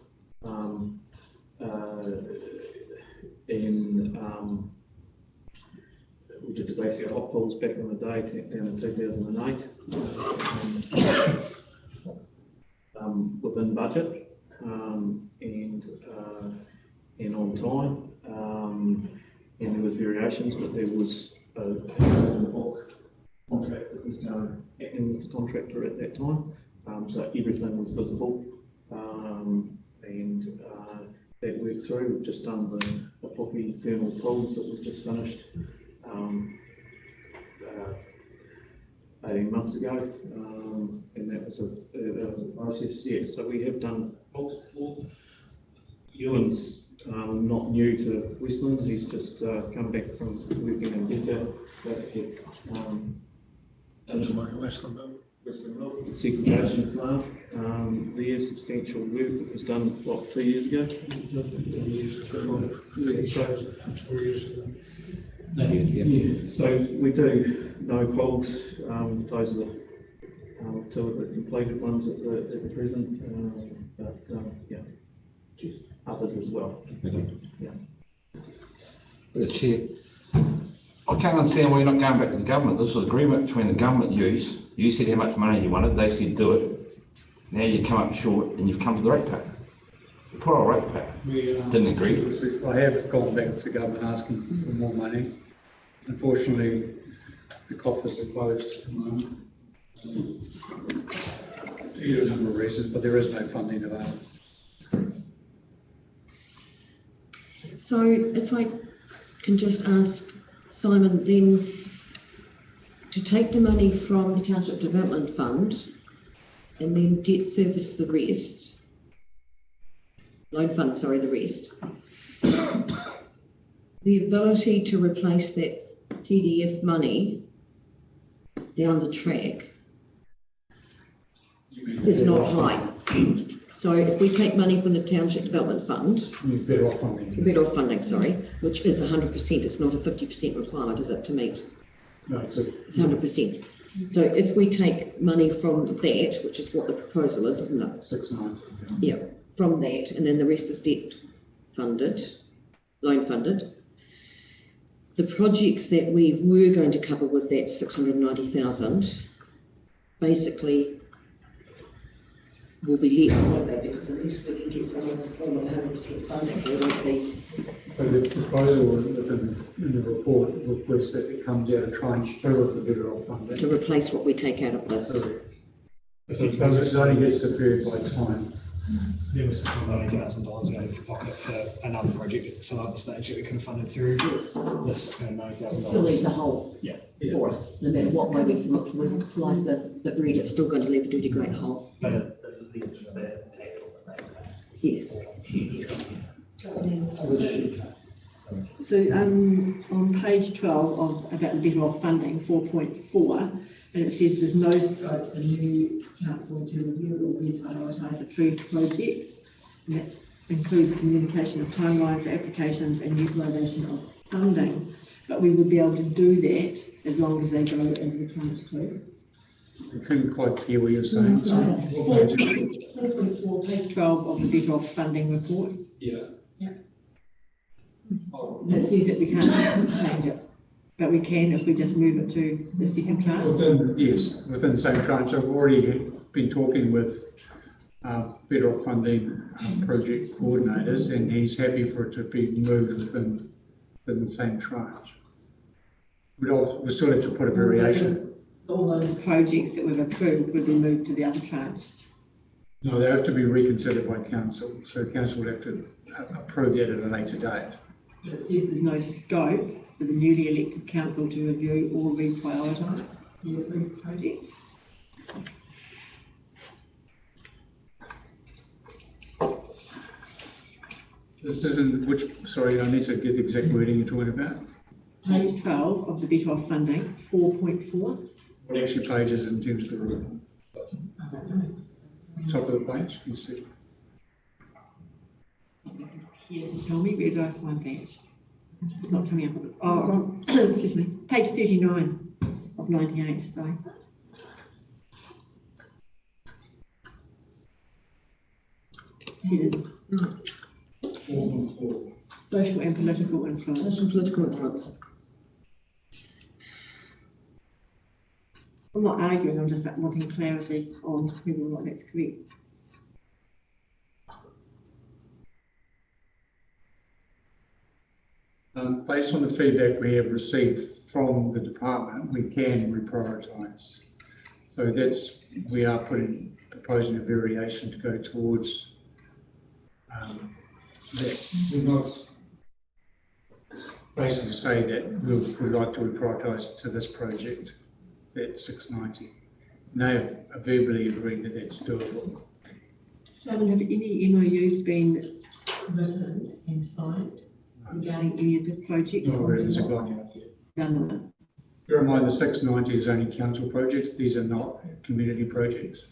We did the basic hot pools back in the day, down in 2008, within budget and on time. And there was variations, but there was a contract that was going with the contractor at that time, so everything was visible, and that worked through. We've just done the Poppy thermal pools that we've just finished 18 months ago, and that was a process. Yeah, so we have done multiple. Ewan's not new to Westland. He's just come back from working in Beta. Westland Milk, the segregation plant. There's substantial work that was done, 2 years ago? 2 years ago. Yeah. So we do no polls. Those are the 2 of the completed ones at the present. But yeah, others as well. Yeah. The Chair, I can't understand why you're not going back to the government. This was agreement between the government you said how much money you wanted, they said do it. Now you come up short and you've come to the ratepayer. The poor old ratepayer didn't agree. I have gone back to the government asking for more money. Unfortunately, the coffers are closed at the moment. Due to a number of reasons, but there is no funding available. So if I can just ask Simon then to take the money from the Township Development Fund and then debt service the rest, loan fund, sorry, the rest. The ability to replace that TDF money down the track is not high. So if we take money from the Township Development Fund, better off funding. Better off funding, sorry, which is 100%. It's not a 50% requirement, is it, to meet? No, it's 100%. So if we take money from that, which is what the proposal is, isn't it? 690. Yeah, from that, and then the rest is debt funded, loan funded. The projects that we were going to cover with that 690,000 basically will be left, won't they? Because unless we can get some other form of 100% funding, there won't be So the proposal was in the report requests that it comes out of tranche 2 of the better off funding. To replace what we take out of this. Correct. So it only gets deferred by time. There was some $90,000 out of your pocket for another project at some other stage that we could have funded through Yes. this $90,000. Still leaves a hole Yeah. for us, no matter what way we slice the bread, it's still going to leave a dirty great hole. But at least it's there. Yes. So on page 12 of about the better off funding, 4.4, and it says there's no scope for new council to review or prioritise approved projects, and that includes communication of timelines, applications and utilisation of funding. But we would be able to do that as long as they go into the tranche 2. I couldn't quite hear what you're saying. So, 4.4, page 12 of the better off funding report. yeah. That says that we can't change it, but we can if we just move it to the second tranche. Yes, within the same tranche. I've already been talking with better off funding project coordinators, and he's happy for it to be moved within the same tranche. We still have to put a variation. All those projects that we've approved would be moved to the other tranche. No, they have to be reconsidered by council, so council will have to approve that at a later date. It says there's no scope for the newly elected council to review or reprioritise the approved projects. This isn't, sorry, I need to get the exact wording you're talking about. Page 12 of the better off funding, 4.4. What actually pages in terms of the report? Top of the page, you see. Here to tell me where do I find that? It's not coming up. Oh, excuse me. Page 39 of 98, sorry. Social and political influence. Social and political influence. I'm not arguing, I'm just wanting clarity on whether or not that's correct. Based on the feedback we have received from the department, we can reprioritise. So we are proposing a variation to go towards that. We're not basically say that we'd like to reprioritise to this project, that 690. And they have verbally agreed that that's doable. So have any MOUs been written and signed regarding any of the projects? No, there isn't gone yet. None of them. Bear in mind the 690 is only council projects, these are not community projects.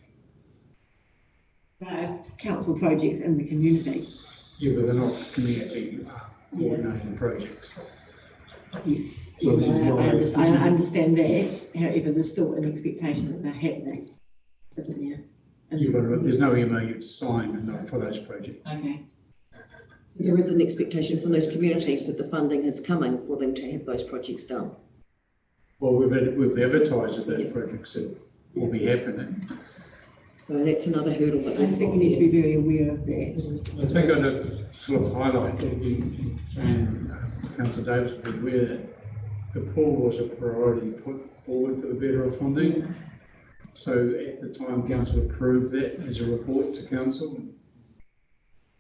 Council projects in the community. Yeah, but they're not community coordinating projects. Yes, I understand that. However, there's still an expectation that they're happening, isn't there? Yeah, but there's no MOU to sign for those projects. Okay. There is an expectation from those communities that the funding is coming for them to have those projects done. Well, we've advertised that those Yes. projects will be happening. So that's another hurdle that I think we need to be very aware of that. I think I'd sort of highlight that and Councillor Davis would be aware that the pool was a priority put forward for the better off funding. So at the time council approved that as a report to council,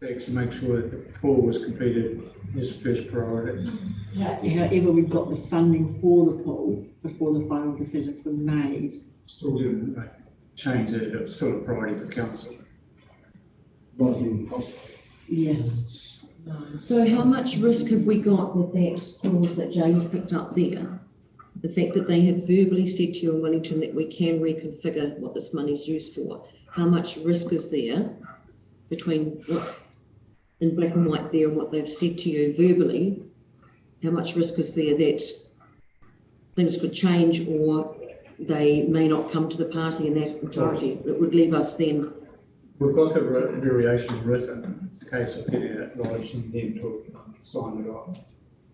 to actually make sure that the pool was completed as first priority. However, we've got the funding for the pool before the final decisions were made. Still didn't change that, it was still a priority for council. Yeah. So how much risk have we got with that clause that James picked up there? The fact that they have verbally said to you in Wellington that we can reconfigure what this money is used for. How much risk is there between what's in black and white there and what they've said to you verbally? How much risk is there that things could change or they may not come to the party in that entirety? It would leave us then. We've got the variation written, in case of getting it lodged and then to sign it off.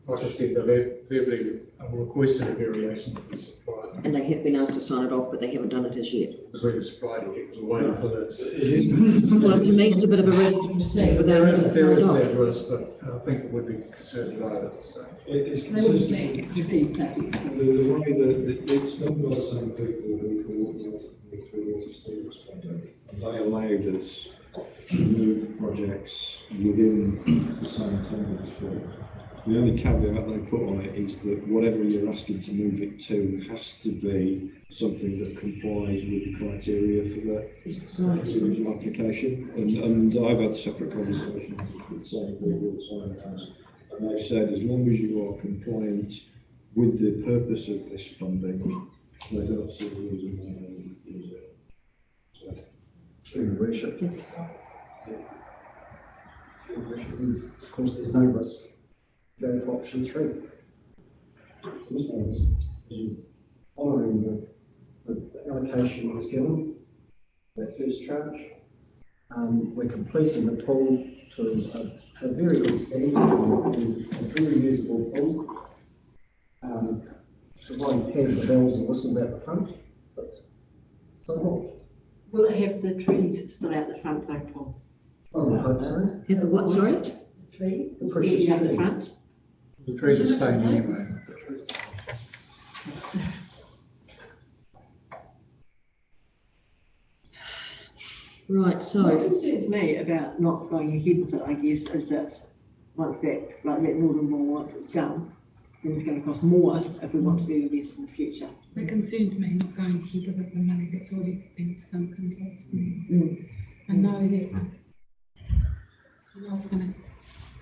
Like I said, they've verbally requested a variation to be supplied. and they have been asked to sign it off, but they haven't done it as yet. Because we just Friday, it was waiting for this. Well, to me, it's a bit of a risk to proceed without There having is it signed off. that risk, but I think it would be considered over. So. It's consistent. The way that it's done by some people who coordinate with the Water Stewards Fund, and they allowed us to move projects within the same tender stream. The only caveat they put on it is that whatever you're asking to move it to has to be something that complies with the criteria for the original application. And I've had separate conversations with the same people at the same time. And they've said as long as you are compliant with the purpose of this funding, they don't see the reason why they would use it. So, Your worship. Your worship is, of course, there's no risk. Go for option 3. There's no risk. Honouring the allocation that was given, that first tranche. We're completing the pool to a very good standard and a very usable pool. So one had the bells and whistles out the front, but so what? Will it have the trees still out the front though, Paul? Oh, I hope so. Have the what, sorry? The trees? The precious out the tree. front? The trees are staying anyway. Right, so. What concerns me about not going ahead with it, I guess, is that once that, like that Northern Wall, once it's done, then it's going to cost more if we want to do this in the future. It concerns me not going ahead with it, the money that's already been sunk into it. I know that it's going to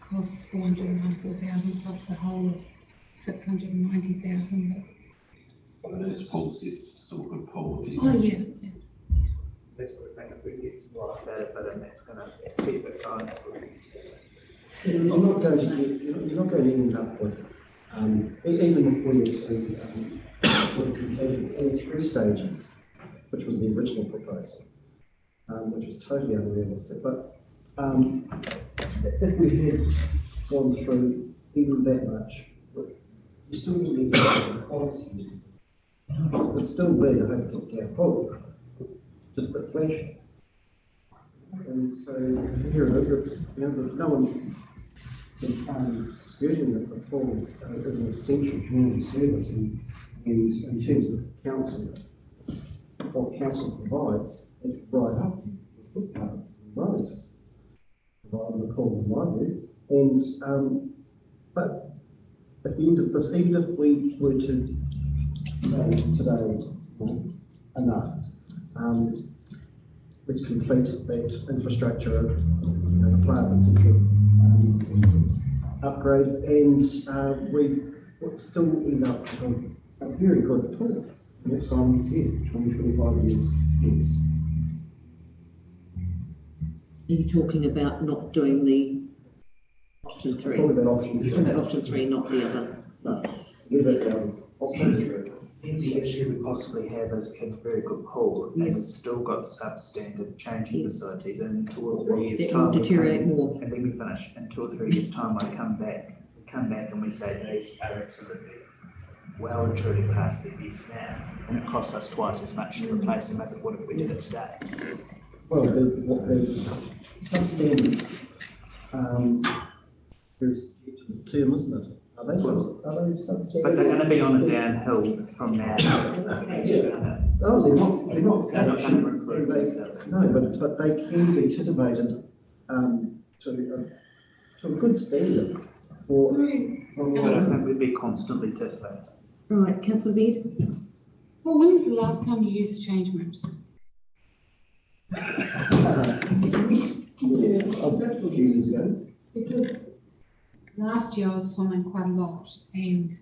cost 494,000 plus the whole of 690,000. But it is policy, it's still a good policy. Oh yeah. That's the thing, if we get some life out of it, and that's going to keep it going. You're not going to end up with, even if we completed all 3 stages, which was the original proposal, which was totally unrealistic. But if we had gone through even that much, you still need to have a policy. It would still be the hope of our pool, just the flesh. And so here it is. It's no one's disputing that the pool is an essential community service, and in terms of council, what council provides, it's right up to the footpaths and roads, providing the pool in my view. And but at the end of this, even if we were to say today, enough, let's complete that infrastructure, the plant that's upgrade, and we would still end up with a very good pool. Next time we see it, 20-25 years hence. Are you talking about not doing the option 3? Talking about option 3. Talking about option 3, not the other. No. Give it the others. Option 3. The issue we possibly have is a very good pool, and Yes. it's still got substandard changing Yes. facilities, and in 2 or 3 years' That time. will deteriorate more. And let me finish. In 2 or 3 years' time, I come back and we say these are absolutely well and truly past their best now, and it costs us twice as much to replace them as it would if we did it today. Well, the substandard, there's a term, isn't it? Are they substandard? But they're going to be on a downhill from now. Oh, they're not. They're not going to improve themselves. No, but they can be titivated to a good standard. For, I don't think we'd be constantly titivated. Right, Councillor Beard. Well, when was the last time you used the change rooms? About 4 years ago. Because last year I was swimming quite a lot, and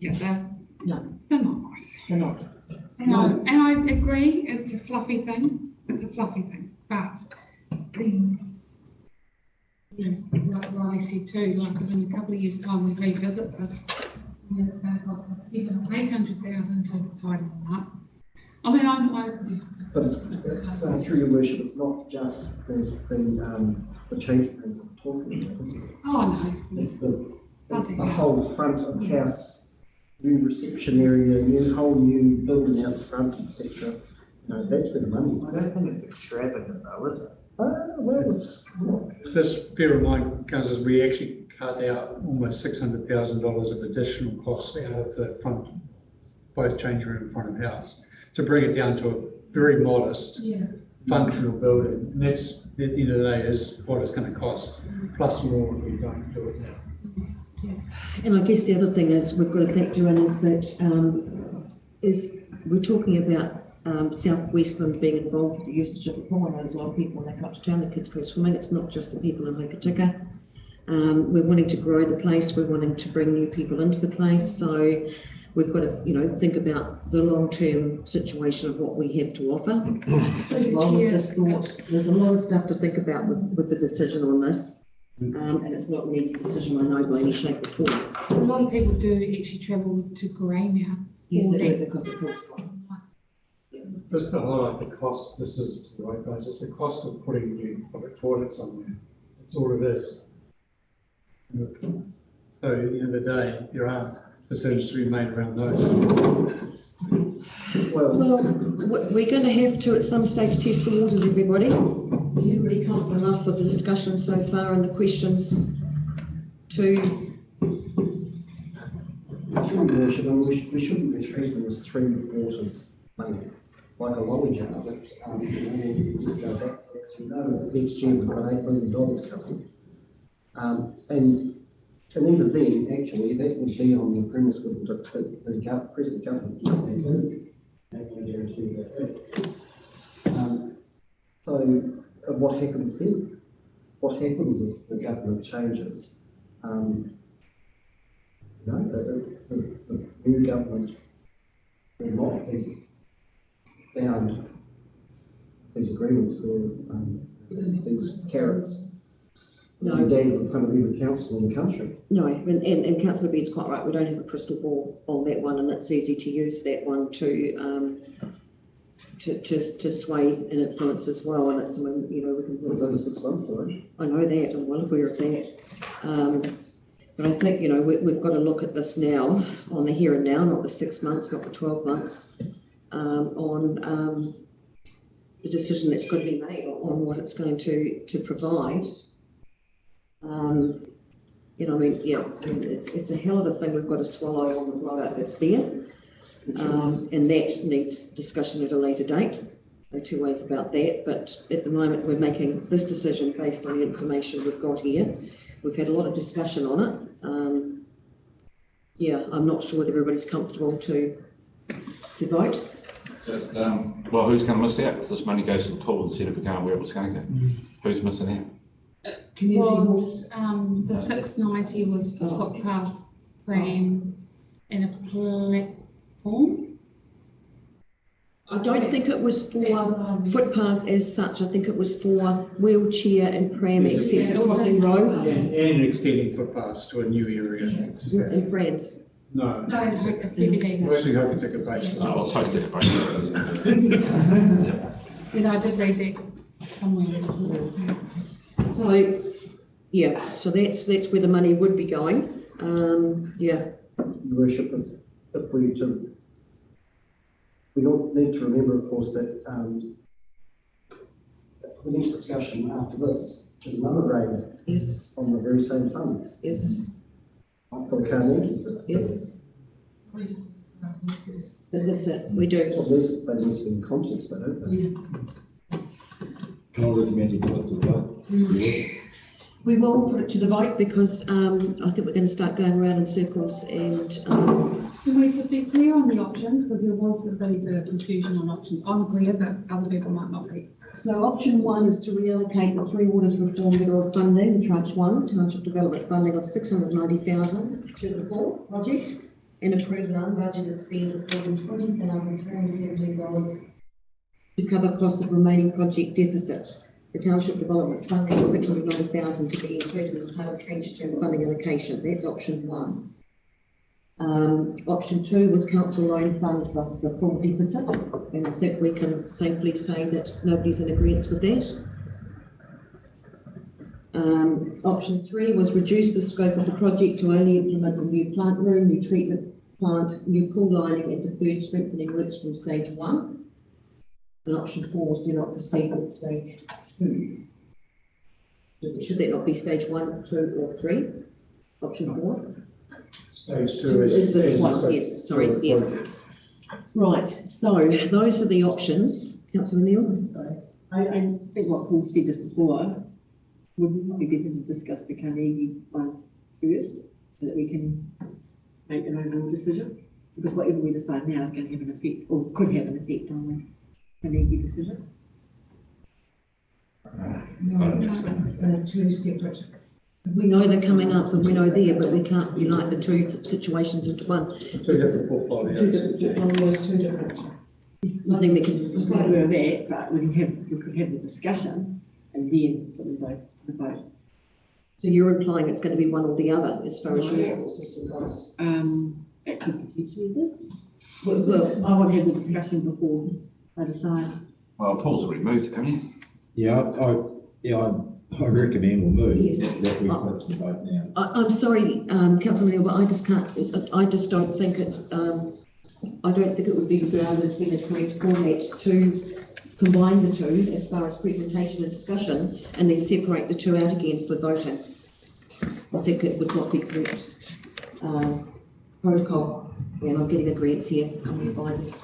yeah, they're not nice. They're not. No, and I agree, it's a fluffy thing. It's a fluffy thing, but like Riley said too, like if in a couple of years' time we revisit this, and then it's going to cost us 700,000 or 800,000 to tidy them up. I mean, But it's, through your worship, it's not just the change rooms I'm talking about, is it? Oh no, It's the whole front of the house new reception area, whole new building out front, etc. That's where the money is. I don't think it's extravagant though, is it? Well, it's not. Just bear in mind, councillors, we actually cut out almost $600,000 of additional costs out of the front, both change room and front of house, to bring it down to a very modest, functional building. And that's, at the end of the day, is what it's going to cost, plus more if we don't do it now. And I guess the other thing is we've got to factor in is that we're talking about South Westland being involved with the usage of the pool. I know there's a lot of people when they come up to town, the kids go swimming. It's not just the people in Hokitika. We're wanting to grow the place. We're wanting to bring new people into the place. So we've got to, think about the long-term situation of what we have to offer. As well with this thought, there's a lot of stuff to think about with the decision on this. And it's not an easy decision, I know, by any shape or form. A lot of people do actually travel to Grey now. Yes, they do, because the pool's gone. Just to highlight the cost, this is the right guys, it's the cost of putting new public toilets somewhere. That's all it is. So at the end of the day, there are decisions to be made around those. Well, we're going to have to at some stage test the waters, everybody. Is everybody comfortable enough with the discussion so far and the questions to... We shouldn't be treating this 3 waters money like a lolly jar, but just go back to next year we've got $8 million coming. And even then, actually, that would be on the premise that the present government gets that money. I guarantee that. So what happens then? What happens if the government changes? The new government will not be bound these agreements for these carrots. No. And then in front of every council in the country. No, and Councillor Beard's quite right. We don't have a crystal ball on that one, and it's easy to use that one to sway and influence as well. And it's something, we can. It's over 6 months, sorry. I know that. I'm well aware of that. But I think, we've got to look at this now, on the here and now, not the 6 months, not the 12 months, on the decision that's got to be made on what it's going to provide. It's a hell of a thing we've got to swallow on the blowout that's there. And that needs discussion at a later date. No two ways about that. But at the moment, we're making this decision based on the information we've got here. We've had a lot of discussion on it. I'm not sure whether everybody's comfortable to vote. Just, well, who's going to miss out if this money goes to the pool instead of going where it was going to go? Who's missing out? The 690 was for footpath, pram, and a platform. I don't think it was for footpaths as such. I think it was for wheelchair and pram access crossing roads. And extending footpaths to a new area. And prams. No. No, it's CBD. Mostly Hokitika based. Oh, it's Hokitika based. I did read that somewhere. So that's where the money would be going. Your Worship, if we don't need to remember, of course, that the next discussion after this is another grade. Yes. On the very same funds. Yes. For the Carnegie. Yes. But that's it. We do. At least they need to be in context, though, don't they? Can I recommend you put it to the vote? We will put it to the vote because I think we're going to start going around in circles and. We could be clear on the options because there was a bit of confusion on options. I'm clear, but other people might not be. So option 1 is to reallocate the Three Waters Reform Bill funding, tranche 1, township development funding of $690,000 to the pool project and approve an unbudgeted spend of $420,317 to cover cost of remaining project deficit. The township development funding of $690,000 to be included as part of tranche 2 funding allocation. That's option 1. Option 2 was council loan fund the full deficit, and I think we can safely say that nobody's in agreement with that. Option 3 was reduce the scope of the project to only implement the new plant room, new treatment plant, new pool lining and deferred strengthening works from stage 1. And option 4 is do not proceed with stage 2. Should that not be stage 1, 2 or 3? Option 4? Stage 2 is this one, yes, sorry, yes. Right, so those are the options. Councillor Neal? I think what Paul said just before, would it not be better to discuss the Carnegie one first, so that we can make an overall decision? Because whatever we decide now is going to have an effect, or could have an effect on the Carnegie decision. No, two separate. We know they're coming up and we know there, but we can't unite the two situations into one. Two different portfolios. Two different portfolios, two different. I think we can. It's quite aware of that, but we could have the discussion and then put them both to the vote. So you're implying it's going to be one or the other as far as your system goes? It could potentially be. Well, I want to have the discussion before I decide. Well, Paul's already moved, haven't you? Yeah, I recommend we'll move. Yes. That we put to the vote now. I'm sorry, Councillor Neal, but I just can't, I just don't think it's, I don't think it would be regarded as being a correct format to combine the two as far as presentation and discussion and then separate the two out again for voting. I think it would not be correct protocol. And I'm getting agreements here from the advisors.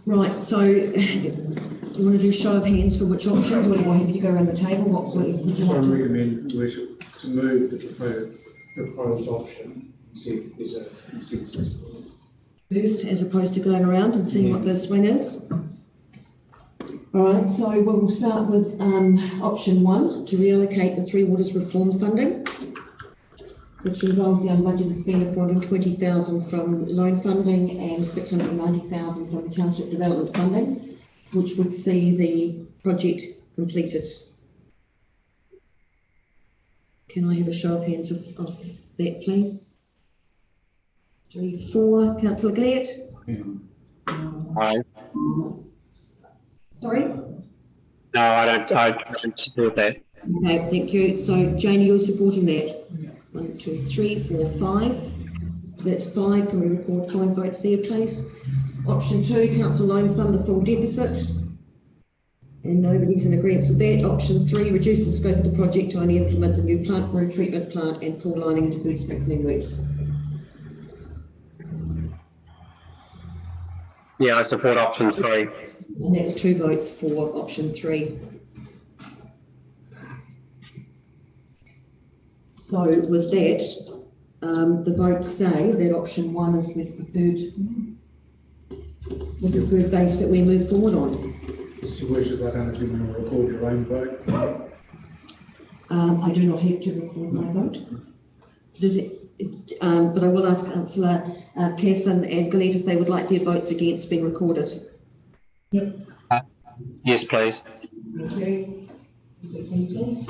Right, so do you want to do show of hands for which options, or do you want me to go around the table? What would you I like to? recommend we should to move the proposed option, see if there's a consensus. First, as opposed to going around and seeing what the swing is. All right, so we'll start with option 1, to reallocate the Three Waters reform funding, which involves the unbudgeted spend of 420,000 from loan funding and 690,000 from township development funding, which would see the project completed. Can I have a show of hands of that, please? 3, 4. Councillor Gillett? Aye. Sorry? No, I don't support that. Okay, thank you. So, Janie, you're supporting that? 1, 2, 3, 4, 5. So that's 5. Can we record 5 votes there, please? Option 2, council loan fund the full deficit. And nobody's in agreement with that. Option 3, reduce the scope of the project to only implement the new plant for a treatment plant and pool lining and deferred strengthening works. Yeah, I support option 3. And that's 2 votes for option 3. So with that, the votes say that option 1 is the preferred base that we move forward on. Your Worship, I don't know if you want to record your own vote. I do not have to record my vote. Does it? But I will ask Councillor Pearson and Gillett if they would like their votes against being recorded. Yep. Yes, please. Thank you. Please,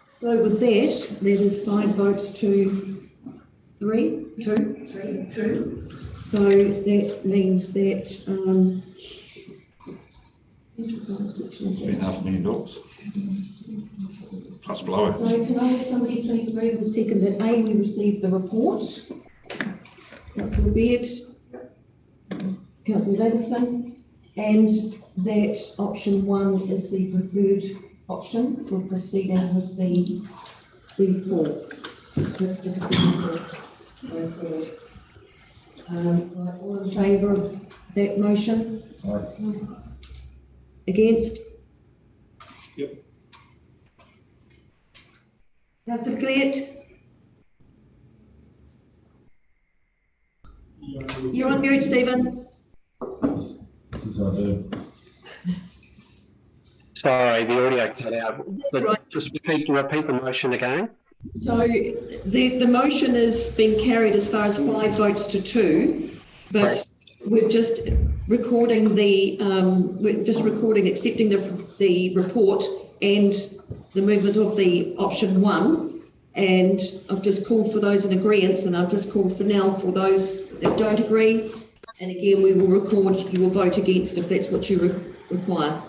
so with that, there is 5 votes to 3, 2. So that means that $3.5 million. Plus below it. So can I have somebody please move the second that A, we received the report. Councillor Beard, Councillor Davidson, and that option 1 is the preferred option for proceeding with the report. Right, all in favour of that motion? Aye. Against? Yep. Councillor Gillett? You're on mute, Stephen. This is what I do. Sorry, the audio cut out. That's right. Just repeat the motion again. So the motion is being carried as far as 5 votes to 2, but Right. we're just recording accepting the report and the movement of the option 1. And I've just called for those in agreement, and I've just called for now for those that don't agree. And again, we will record your vote against if that's what you require.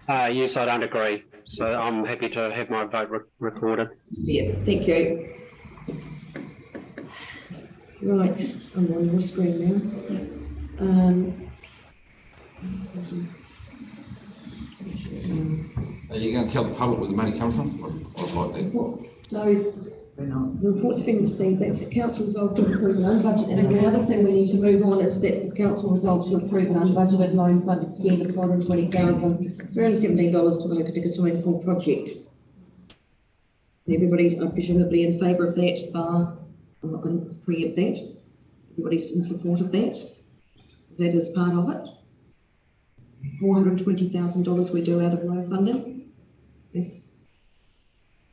Yes, I don't agree. So I'm happy to have my vote recorded. Yeah, thank you. Right, I'm on your screen now. Are you going to tell the public where the money comes from? Or like that? So, the report's been received, that's the council resolved to approve an unbudgeted, and the other thing we need to move on is that the council resolved to approve an unbudgeted loan funded scheme of $420,317 to the Hokitika swimming pool project. Everybody's presumably in favour of that, I'm not going to preempt that. Everybody's in support of that. That is part of it. $420,000 we do out of loan funding. Yes.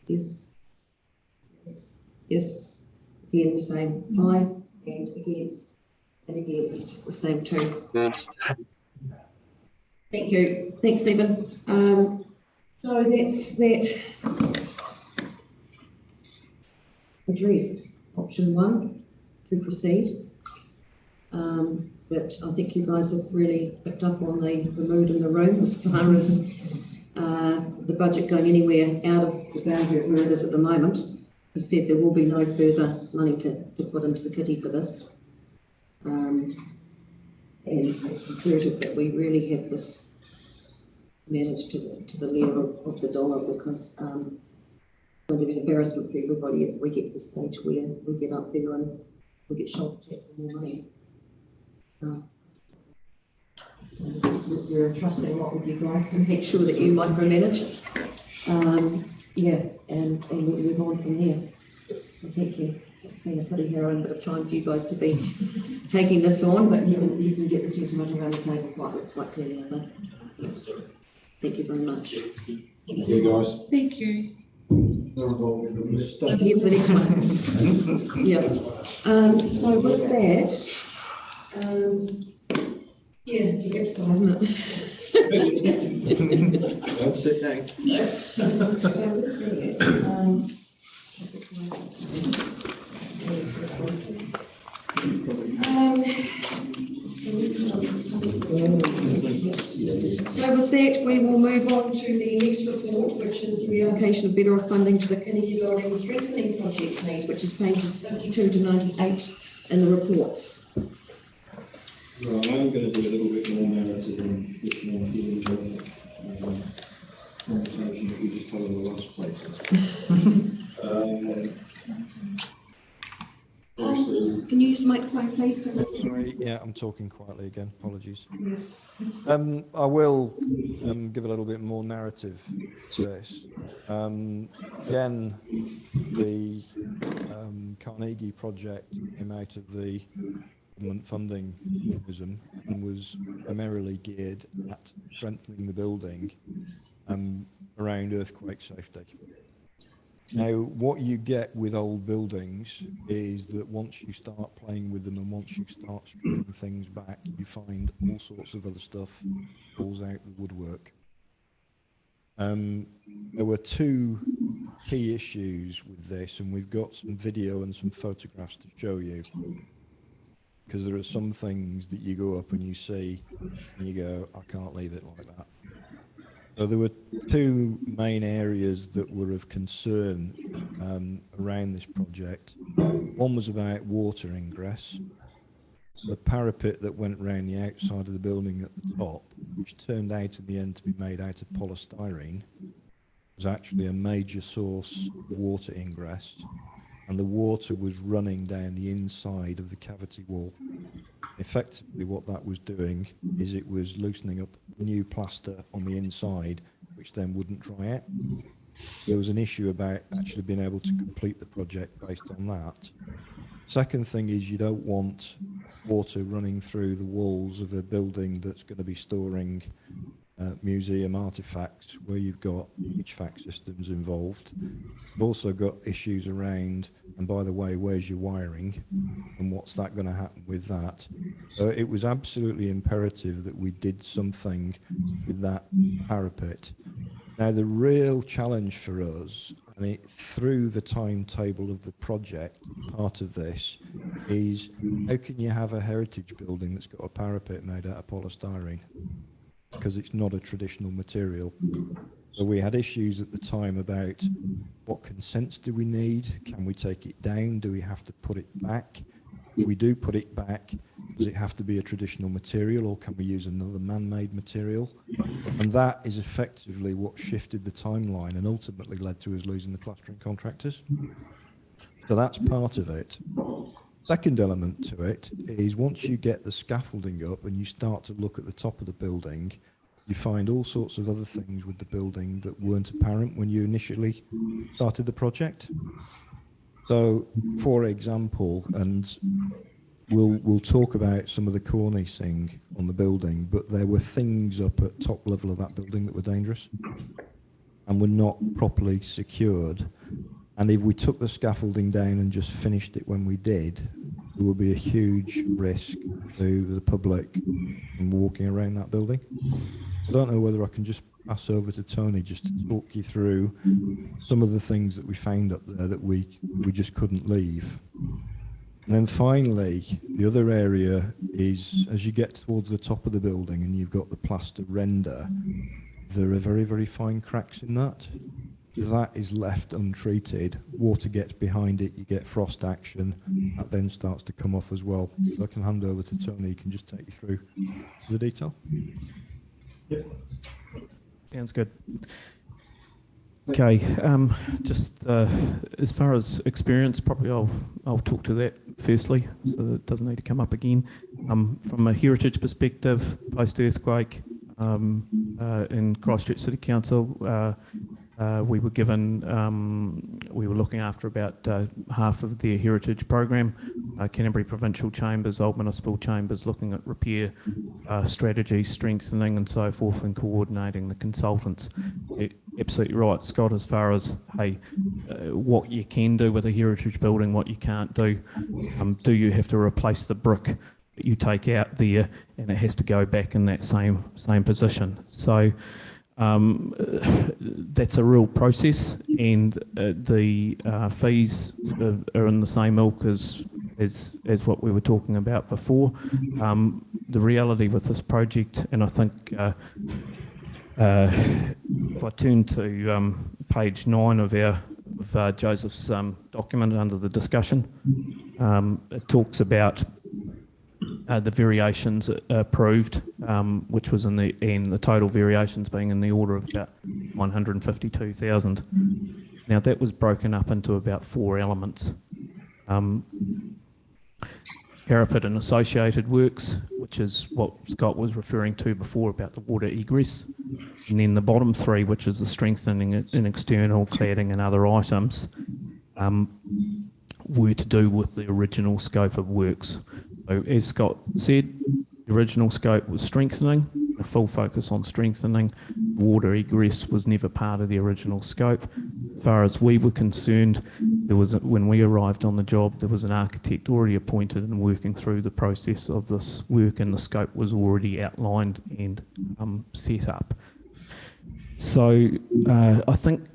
Yes. Yes. Yes. Again, the same 5 and against the same 2. Thank you. Thanks, Stephen. So that's that addressed. Option 1 to proceed. But I think you guys have really picked up on the mood in the room as far as the budget going anywhere out of the boundary of where it is at the moment. As said, there will be no further money to put into the kitty for this. And it's imperative that we really have this managed to the level of the dollar, because it's going to be an embarrassment for everybody if we get to the stage where we get up there and we get shocked at more money. So we're entrusting a lot with you guys to make sure that you micromanage. Yeah, and we'll move on from there. So thank you. It's been a pretty harrowing bit of time for you guys to be taking this on, but you can get the sentiment around the table quite clearly, I think. Thank you very much. Thank you, guys. Thank you. Here's the next one. Yeah. So with that, yeah, it's a good style, isn't it? Don't sit down. So with that, so with that, we will move on to the next report, which is the reallocation of better funding to the Carnegie Building Strengthening Project, please, which is pages 52 to 98 in the reports. Right, I'm going to do a little bit more narrative on this one here, conversation that we just had on the last place. Can you use the microphone, please? Sorry, yeah, I'm talking quietly again. Apologies. Yes. I will give a little bit more narrative to this. Again, the Carnegie project came out of the government funding mechanism and was primarily geared at strengthening the building around earthquake safety. Now, what you get with old buildings is that once you start playing with them and once you start stripping things back, you find all sorts of other stuff falls out the woodwork. There were 2 key issues with this, and we've got some video and some photographs to show you, because there are some things that you go up and you see and you go, I can't leave it like that. So there were 2 main areas that were of concern around this project. One was about water ingress. The parapet that went around the outside of the building at the top, which turned out in the end to be made out of polystyrene, was actually a major source of water ingress, and the water was running down the inside of the cavity wall. Effectively, what that was doing is it was loosening up new plaster on the inside, which then wouldn't dry out. There was an issue about actually being able to complete the project based on that. Second thing is you don't want water running through the walls of a building that's going to be storing museum artifacts where you've got HVAC systems involved. You've also got issues around, and by the way, where's your wiring and what's that going to happen with that? So it was absolutely imperative that we did something with that parapet. Now the real challenge for us, and it through the timetable of the project, part of this is how can you have a heritage building that's got a parapet made out of polystyrene? Because it's not a traditional material. So we had issues at the time about what consents do we need? Can we take it down? Do we have to put it back? If we do put it back, does it have to be a traditional material or can we use another man-made material? And that is effectively what shifted the timeline and ultimately led to us losing the plastering contractors. So that's part of it. Second element to it is once you get the scaffolding up and you start to look at the top of the building, you find all sorts of other things with the building that weren't apparent when you initially started the project. So, for example, and we'll talk about some of the cornicing on the building, but there were things up at top level of that building that were dangerous and were not properly secured. And if we took the scaffolding down and just finished it when we did, there would be a huge risk to the public in walking around that building. I don't know whether I can just pass over to Tony just to talk you through some of the things that we found up there that we just couldn't leave. And then finally, the other area is as you get towards the top of the building and you've got the plaster render, there are very, very fine cracks in that. If that is left untreated, water gets behind it, you get frost action, that then starts to come off as well. So I can hand over to Tony, he can just take you through the detail. Yep. Sounds good. Okay, just as far as experience, probably I'll talk to that firstly, so that it doesn't need to come up again. From a heritage perspective, post-earthquake, in Christchurch City Council, we were given, we were looking after about half of their heritage program. Canterbury Provincial Chambers, Old Municipal Chambers, looking at repair strategy, strengthening and so forth, and coordinating the consultants. Absolutely right, Scott, as far as, hey, what you can do with a heritage building, what you can't do. Do you have to replace the brick that you take out there and it has to go back in that same position? So that's a real process, and the fees are in the same ilk as what we were talking about before. The reality with this project, and I think if I turn to page 9 of Joseph's document under the discussion, it talks about the variations approved, which was in the total variations being in the order of about 152,000. Now that was broken up into about 4 elements. Parapet and associated works, which is what Scott was referring to before about the water egress. And then the bottom 3, which is the strengthening in external cladding and other items, were to do with the original scope of works. So as Scott said, the original scope was strengthening, a full focus on strengthening. Water egress was never part of the original scope. As far as we were concerned, when we arrived on the job, there was an architect already appointed and working through the process of this work, and the scope was already outlined and set up. So I think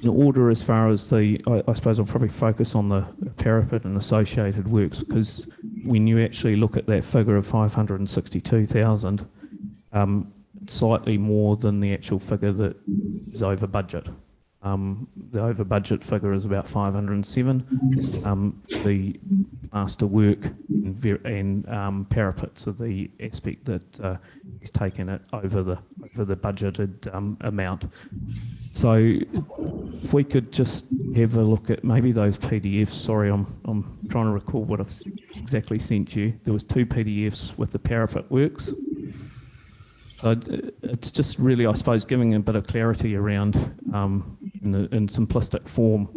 in order as far as I suppose I'll probably focus on the parapet and associated works, because when you actually look at that figure of 562,000, it's slightly more than the actual figure that is over budget. The over budget figure is about 507. The plaster work and parapets are the aspect that is taken it over the budgeted amount. So if we could just have a look at maybe those PDFs. Sorry, I'm trying to recall what I've exactly sent you. There was 2 PDFs with the parapet works. So it's just really, I suppose, giving a bit of clarity around in simplistic form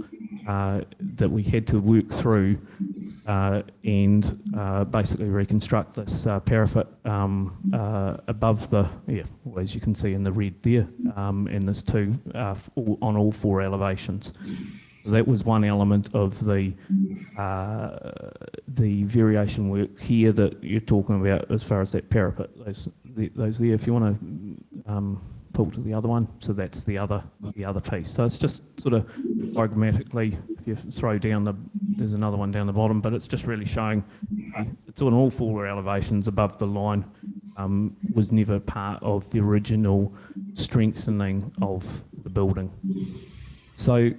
that we had to work through and basically reconstruct this parapet above the, well, as you can see in the red there, and there's 2 on all 4 elevations. So that was one element of the variation work here that you're talking about as far as that parapet. Those there, if you want to pull to the other one. So that's the other piece. So it's just sort of programmatically, if you throw down there's another one down the bottom, but it's just really showing it's on all 4 elevations above the line. Was never part of the original strengthening of the building. So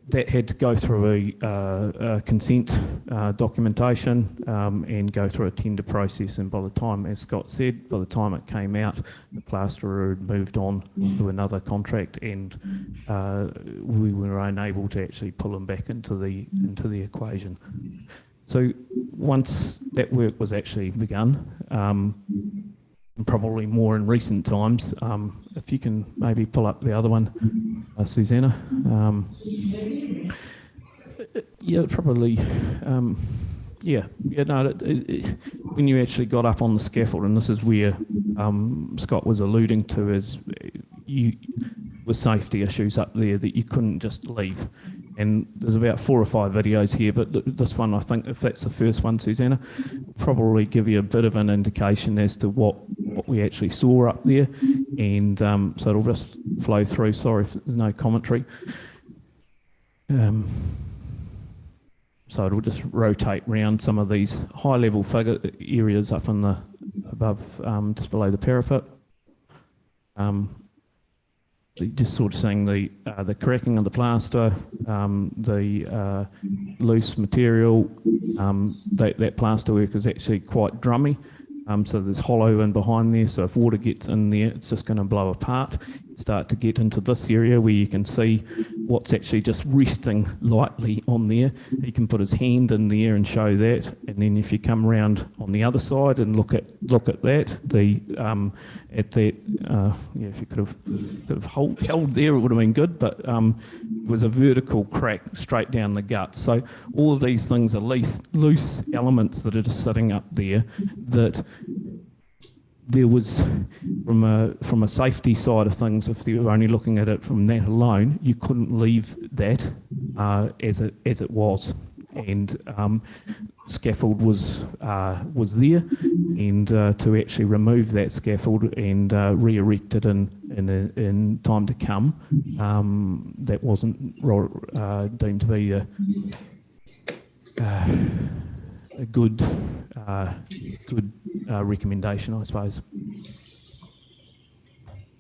that had to go through a consent documentation and go through a tender process. And by the time, as Scott said, by the time it came out, the plasterer had moved on to another contract, and we were unable to actually pull him back into the equation. So once that work was actually begun, probably more in recent times, if you can maybe pull up the other one, Susanna. Yeah, probably. When you actually got up on the scaffold, and this is where Scott was alluding to, is you with safety issues up there that you couldn't just leave. And there's about 4 or 5 videos here, but this one, I think, if that's the first one, Susanna, will probably give you a bit of an indication as to what we actually saw up there. And so it'll just flow through. Sorry if there's no commentary. So it'll just rotate round some of these high-level figure areas up in the above, just below the parapet. Just sort of seeing the cracking of the plaster, the loose material. That plaster work is actually quite drummy, so there's hollow in behind there. So if water gets in there, it's just going to blow apart. Start to get into this area where you can see what's actually just resting lightly on there. He can put his hand in there and show that, and then if you come around on the other side and look at that, if you could have held there, it would have been good, but it was a vertical crack straight down the gut. So all of these things are loose elements that are just sitting up there that there was, from a safety side of things, if you were only looking at it from that alone, you couldn't leave that as it was, and scaffold was there, and to actually remove that scaffold and re-erect it in time to come, that wasn't deemed to be a good recommendation, I suppose.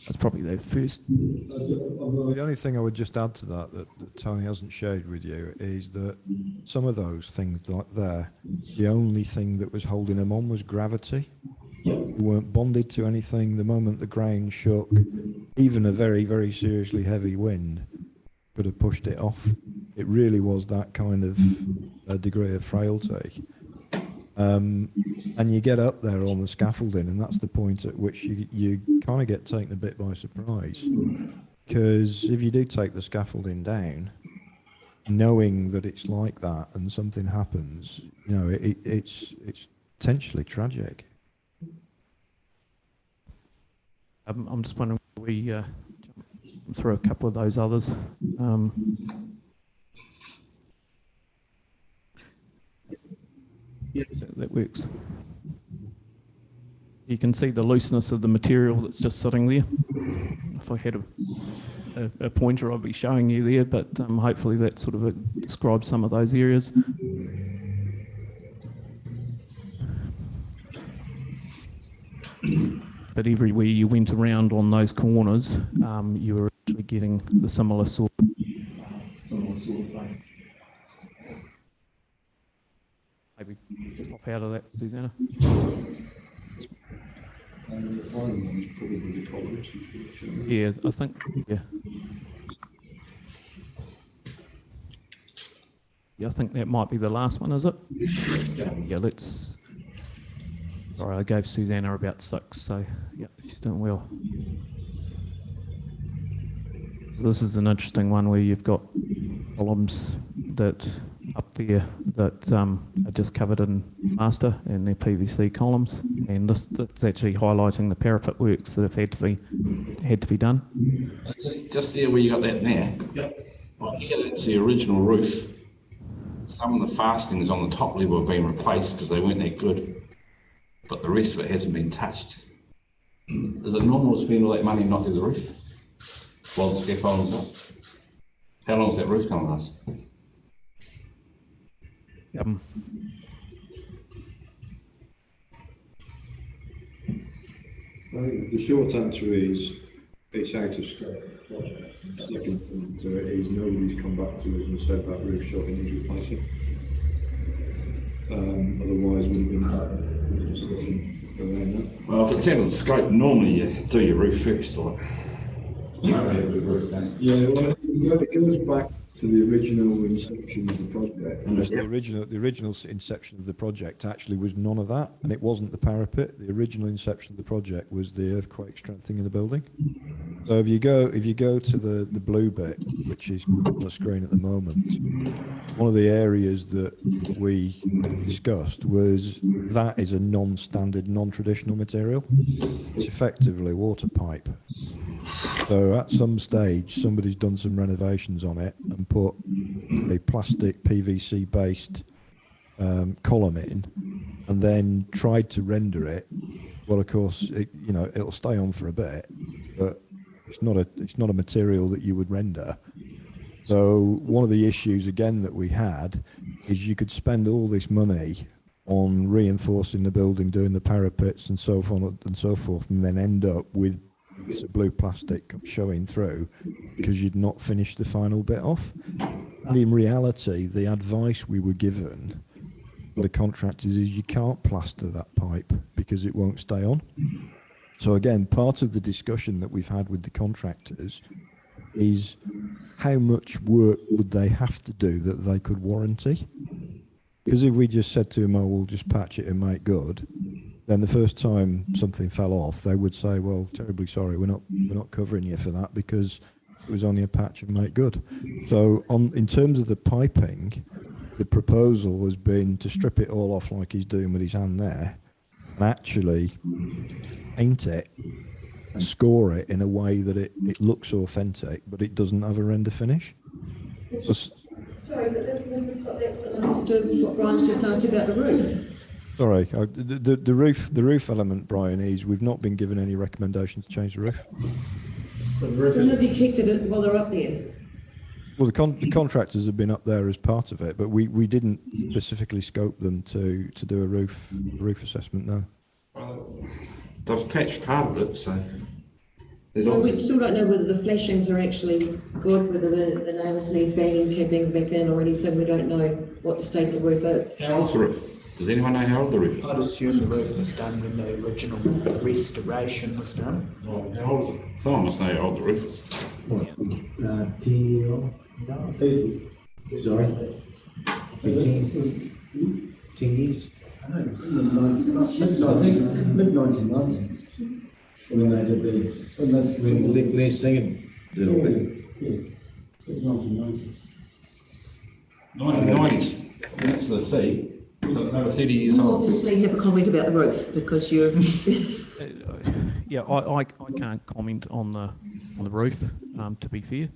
That's probably the first. The only thing I would just add to that Tony hasn't shared with you is that some of those things like there, the only thing that was holding them on was gravity. You weren't bonded to anything. The moment the ground shook, even a very, very seriously heavy wind could have pushed it off. It really was that kind of a degree of frailty. And you get up there on the scaffolding, and that's the point at which you kind of get taken a bit by surprise. Because if you do take the scaffolding down, knowing that it's like that and something happens, you know, it's potentially tragic. I'm just wondering if we jump through a couple of those others. Yeah, that works. You can see the looseness of the material that's just sitting there. If I had a pointer, I'd be showing you there, but hopefully that sort of describes some of those areas. But everywhere you went around on those corners, you were actually getting the similar sort of thing. Maybe just pop out of that, Susanna. Yeah, I think, yeah. Yeah, I think that might be the last one, is it? Yeah, let's... Sorry, I gave Susanna about 6, so yeah, she's doing well. This is an interesting one where you've got columns that up there that are just covered in plaster, and they're PVC columns, and that's actually highlighting the parapet works that have had to be done. Just there where you got that now. Yep. Right here, that's the original roof. Some of the fastenings on the top level have been replaced because they weren't that good, but the rest of it hasn't been touched. Is it normal to spend all that money and not do the roof while the scaffolding's up? How long is that roof going to last? I think the short answer is it's out of scope. The second thing to it is nobody's come back to us and said that roof shot needs replacing. Otherwise, we've been having a discussion around that. Well, if it's out of the scope, normally you do your roof first, like. Yeah, well, it goes back to the original inception of the project. The original inception of the project actually was none of that, and it wasn't the parapet. The original inception of the project was the earthquake strengthening of the building. So if you go to the blue bit, which is on the screen at the moment, one of the areas that we discussed was that is a non-standard, non-traditional material. It's effectively a water pipe. So at some stage, somebody's done some renovations on it and put a plastic PVC based column in, and then tried to render it. Well, of course, it'll stay on for a bit, but it's not a material that you would render. So one of the issues again that we had is you could spend all this money on reinforcing the building, doing the parapets and so on and so forth, and then end up with bits of blue plastic showing through because you'd not finished the final bit off. And in reality, the advice we were given by the contractors is you can't plaster that pipe because it won't stay on. So again, part of the discussion that we've had with the contractors is how much work would they have to do that they could warranty? Because if we just said to them, oh, we'll just patch it and make good, then the first time something fell off, they would say, well, terribly sorry, we're not covering you for that because it was only a patch and make good. So in terms of the piping, the proposal has been to strip it all off like he's doing with his hand there and actually paint it and score it in a way that it looks authentic, but it doesn't have a render finish. Sorry, but this has got nothing to do with what Brian's just asked about the roof. Sorry, the roof element, Brian, is we've not been given any recommendation to change the roof. So nobody kicked it while they're up there? Well, the contractors have been up there as part of it, but we didn't specifically scope them to do a roof assessment, no. They've patched part of it, so. So we still don't know whether the flashings are actually good, whether the nails need banging, tapping back in or anything. We don't know what the state of the roof is. How old's the roof? Does anyone know how old the roof is? I'd assume the roof was done when the original restoration was done. Well, how old is it? Someone must know how old the roof is. 10-year-old? No, 30. Sorry? 10 years? I think mid-1990s. When they did when Les Singing did all that. Yeah, 1990s. 1990s. That's the sea. So it's over 30 years old. Obviously, have a comment about the roof because you're. Yeah, I can't comment on the roof. To be fair,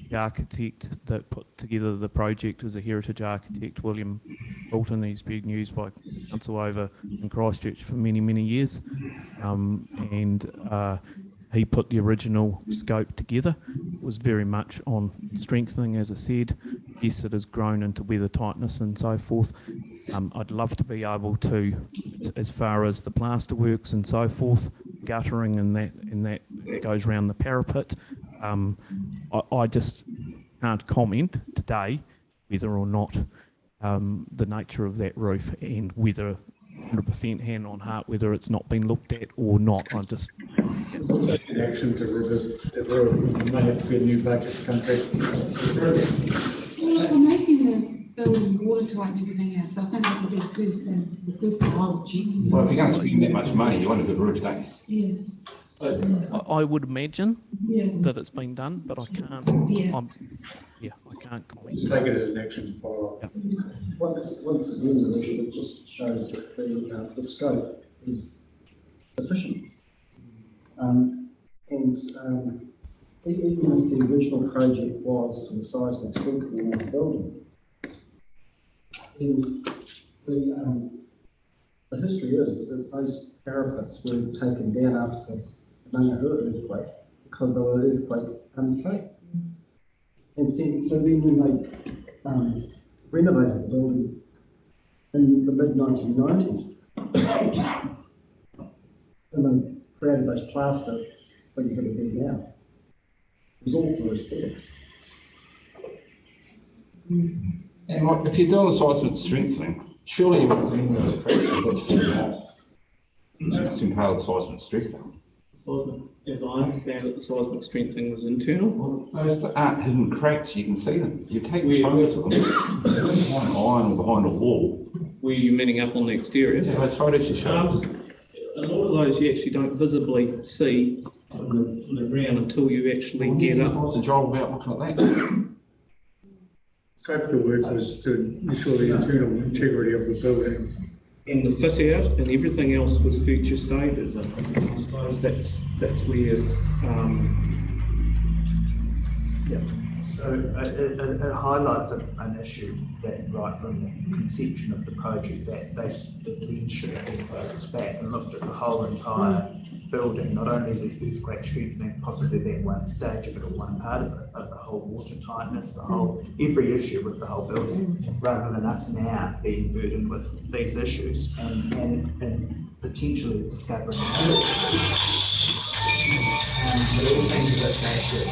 the architect that put together the project was a heritage architect, William Bolton. He's been used by council over in Christchurch for many years, and he put the original scope together. It was very much on strengthening, as I said. Yes, it has grown into weather tightness and so forth. I'd love to be able to, as far as the plaster works and so forth, guttering and that goes around the parapet. I just can't comment today whether or not the nature of that roof and whether 100% hand on heart whether it's not been looked at or not. I just Taking action to revisit the roof. We may have to get a new budget country. Well, for making the building watertight and everything else, I think that would be the first thing I would check. Well, if you're going to spend that much money, you want a good roof, don't you? Yeah. I would imagine that it's been done, but I can't. I can't comment. Just take it as an action to follow up. Once again, it just shows that the scope is sufficient. Even if the original project was to the size and extent of the building, the history is that those parapets were taken down after the Mangahura earthquake because they were earthquake unsafe. And so then when they renovated the building in the mid-1990s, And they created those plaster things that are there now. It was all for aesthetics. And like, if you're doing a seismic strengthening, surely you would have seen those cracks. That's been part of the seismic strengthening. Seismic, as I understand it, the seismic strengthening was internal. Those aren't hidden cracks, you can see them. You take photos of them, they're behind an iron or behind a wall. Were you meaning up on the exterior? Yeah, those photos you showed. A lot of those you actually don't visibly see from the ground until you actually get up. What's the job about looking at that? Scope of the work was to ensure the internal integrity of the building. And the fit out and everything else was future stated. I suppose that's where, yeah. So it highlights an issue that right from the conception of the project that the leadership had focused back and looked at the whole entire building, not only the earthquake strengthening, possibly that one stage of it or one part of it, but the whole water tightness, every issue with the whole building, rather than us now being burdened with these issues and potentially discovering but it all seems a bit dangerous.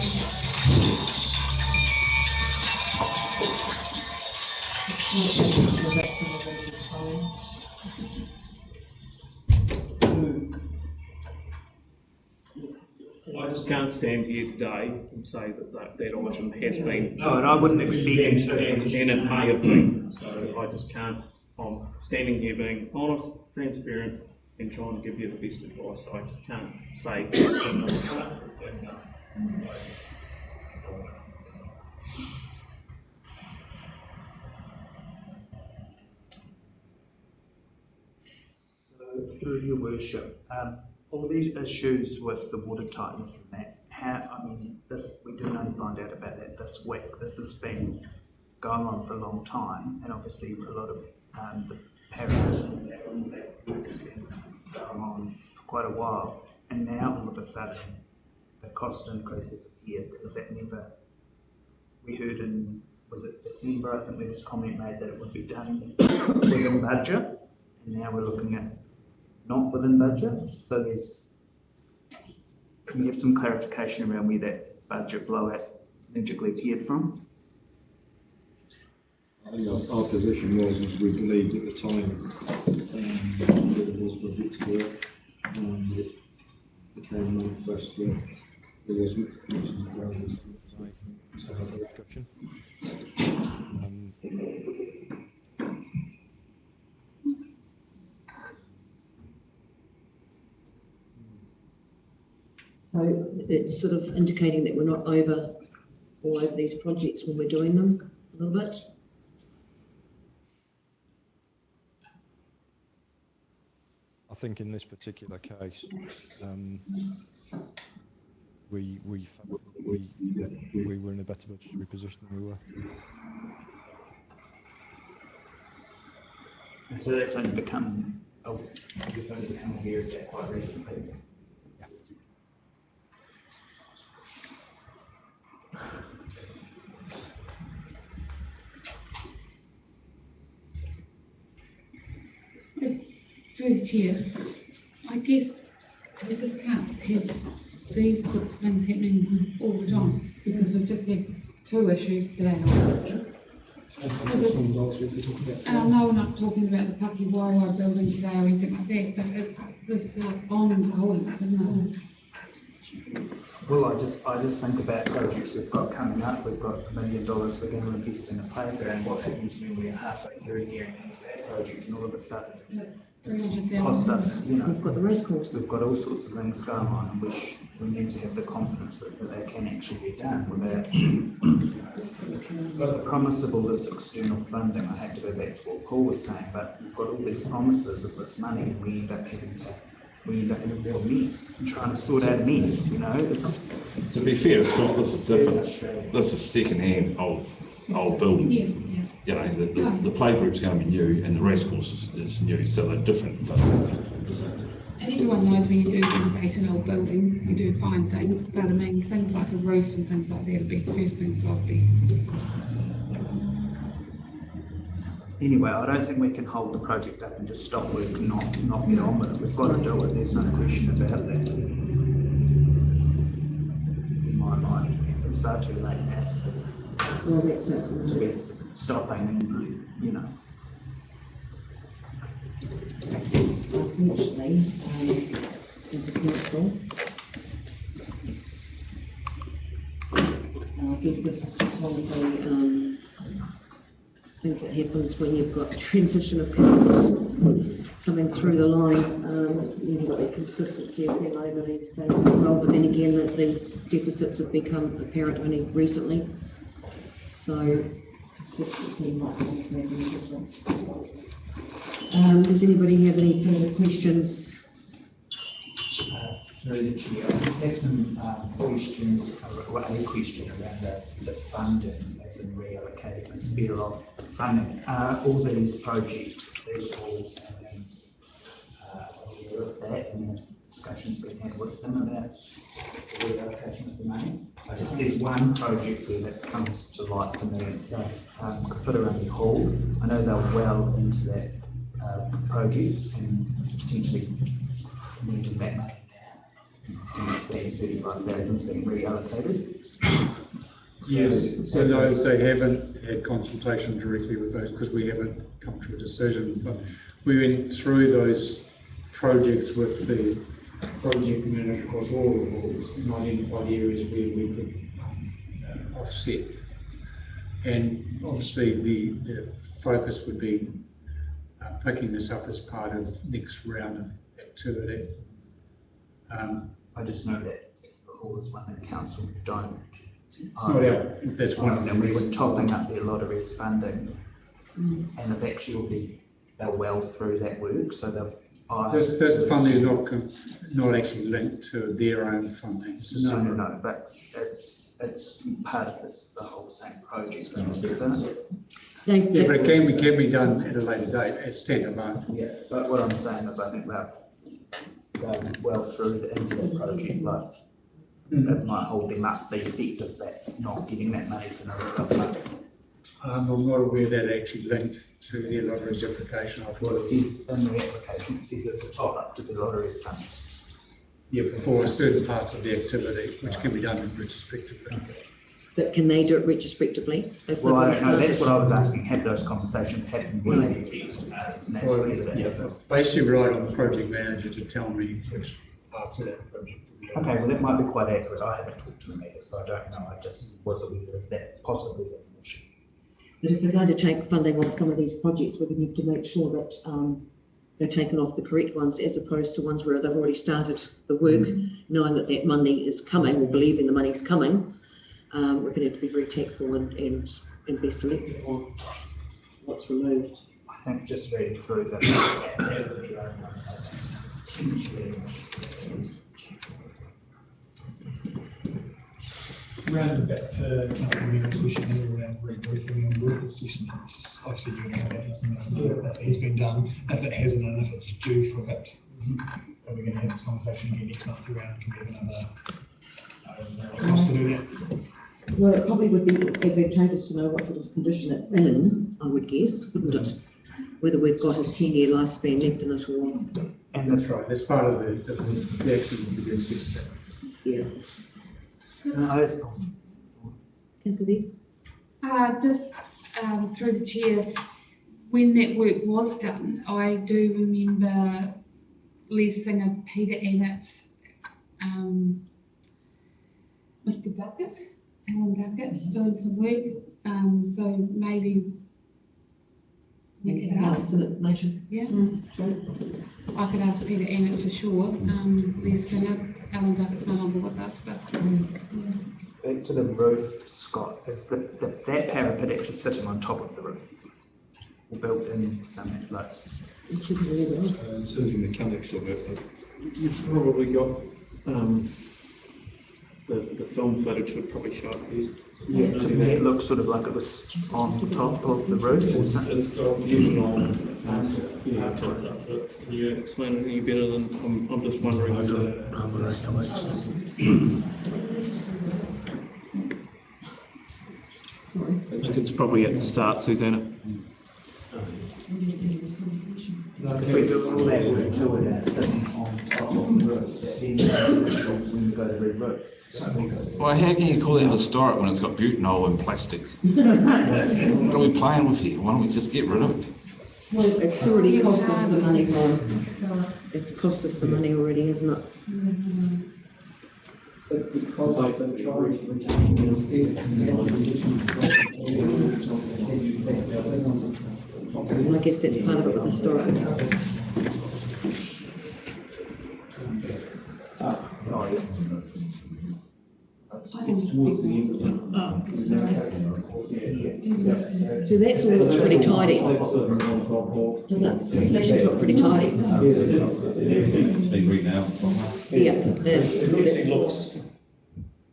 I just can't stand here today and say that item has been. No, and I wouldn't expect him to. And it may have been. So I just can't. I'm standing here being honest, transparent, and trying to give you the best advice. I just can't say. Through your worship, all these issues with the water tightness and that, we didn't only find out about that this week. This has been going on for a long time, and obviously a lot of the parameters that work has been going on for quite a while. And now all of a sudden, the cost increases appeared because that never, we heard was it December, I think there was a comment made that it would be done within budget, and now we're looking at not within budget. So can we have some clarification around where that budget blowout magically appeared from? I think our position was we believed at the time that it was budget to work, and it became manifest that there wasn't much of the ground to have a discussion. So it's sort of indicating that we're not over all over these projects when we're doing them a little bit. I think in this particular case, we were in a better budgetary position than we were. So that's only become aware of that quite recently. Through the chair, I guess we just can't have these sorts of things happening all the time, because we've just had 2 issues today. No, we're not talking about the Pakiwawa building today or anything like that, but it's this ongoing, isn't it? Well, I just think about projects we've got coming up. We've got $1 million we're going to invest in a playground. What happens when we're halfway through here and into that project, and all of a sudden it's cost us, We've got the race course. We've got all sorts of things going on, and we need to have the confidence that they can actually be done without the promise of all this external funding. I have to go back to what Paul was saying, but we've got all these promises of this money, and we end up in a real mess, trying to sort out a mess, It's, to be fair, Scott, this is different. This is second-hand old building. Yeah. The playgroup's going to be new, and the race course is new, so they're different. And everyone knows when you do renovate an old building, you do find things, but I mean, things like a roof and things like that would be the first things I'd be. anyway, I don't think we can hold the project up and just stop work and not get on with it. We've got to do it. There's no question about that. In my mind, it's far too late now Well, that's it. to be stopping, you know. Unfortunately, as a council, I guess this is just one of the things that happens when you've got transition of councils coming through the line. You've got that consistency of them over these things as well, but then again, that these deficits have become apparent only recently. So consistency might be making a difference. Does anybody have any further questions? Through the chair, I just have some questions, or a question around the funding, as in reallocating the sphere of funding. All these projects, these schools and things, aware of that, and the discussions we've had with them about the reallocation of the money. There's one project there that comes to light for me, Kawhirangi Hall. I know they're well into that project and potentially needing that money. And it's being 35,000 being reallocated. Yes, so no, they haven't had consultation directly with those because we haven't come to a decision. But we went through those projects with the project manager across all the halls and identified areas where we could offset. And obviously the focus would be picking this up as part of next round of activity. I just know that the hall is one that council don't. That's one of them. And we were topping up their lotteries funding, and they've actually they're well through that work. So they've. This funding is not actually linked to their own funding. No, but it's part of the whole same project, isn't it? Yeah, but it can be done at a later date as standalone. Yeah, but what I'm saying is I think they're well through into the project, but it might hold them up the effect of that not getting that money for another 12 months. I'm not aware that actually linked to their lotteries application. Well, it says in the application, it says it's a top up to the lotteries fund. Yeah, for certain parts of the activity, which can be done retrospectively. Okay. But can they do it retrospectively? Well, I don't know. That's what I was asking. Have those conversations happened when they basically rely on the project manager to tell me which parts of that project. Okay, well that might be quite accurate. I haven't talked to them either, so I don't know. I just was aware of that possibly an issue. But if we're going to take funding off some of these projects, we're going to have to make sure that they're taken off the correct ones, as opposed to ones where they've already started the work, knowing that that money is coming, or believing the money's coming. We're going to have to be very tactful and be selective on what's removed. I think just reading through that would be Round back to Councillor Meadows' question around regrouping and work assessments. Obviously, during COVID, there's nothing to do it. That has been done. If it hasn't, and if it's due for it, are we going to have this conversation again next month around? Can we have another cost to do that? Well, it probably would be advantageous to know what sort of condition it's in, I would guess, wouldn't it? Whether we've got a 10-year lifespan left in it or... And that's right, that's part of the action to be assessed. Yeah. Just through the chair, when that work was done, I do remember lead singer Peter Ennett's Mr. Duckett, Alan Duckett, doing some work. So maybe we could ask some information. Yeah, sure. I could ask Peter Ennett for sure. Lead singer Alan Duckett's no longer with us, but yeah. Back to the roof, Scott. Is that parapet actually sitting on top of the roof? Or built in something like? In terms of the mechanics of it, you've probably got the film footage would probably show it. Yeah, to me it looks sort of like it was on top of the roof. It's got fusion on. Can you explain it any better than I'm just wondering? I think it's probably at the start, Susanna. If we do all that work to it and it's sitting on top of the roof, that then when we go to re-roof. Well, how can you call that historic when it's got butanol and plastic? What are we playing with here? Why don't we just get rid of it? Well, it's already cost us the money, Ron. It's cost us the money already, isn't it? It's because of the trying to retain the aesthetics and the And I guess that's part of it with the historical trust. I think it's towards the end. So that's all looks pretty tidy, doesn't it? The flashings look pretty tidy. Yeah, it is. Looks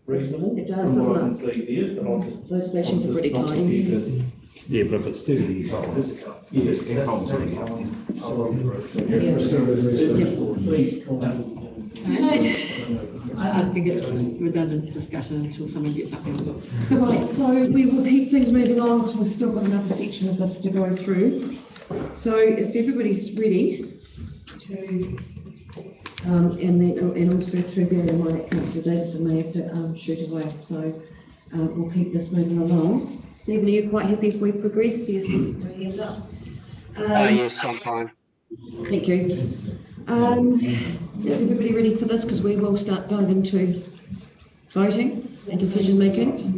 reasonable. It does, doesn't it? Those flashings are pretty tidy. Yeah, but if it's 30 years old, Yes, I think it's redundant discussion until someone gets up and looks. Right, so we will keep things moving on because we've still got another section of this to go through. So if everybody's ready to, and also to bear in mind that Councillor Davidson may have to shoot away. So we'll keep this moving along. Stephen, are you quite happy if we progress? Yes, no hands up. Yes, I'm fine. Thank you. Is everybody ready for this? Because we will start going into voting and decision making.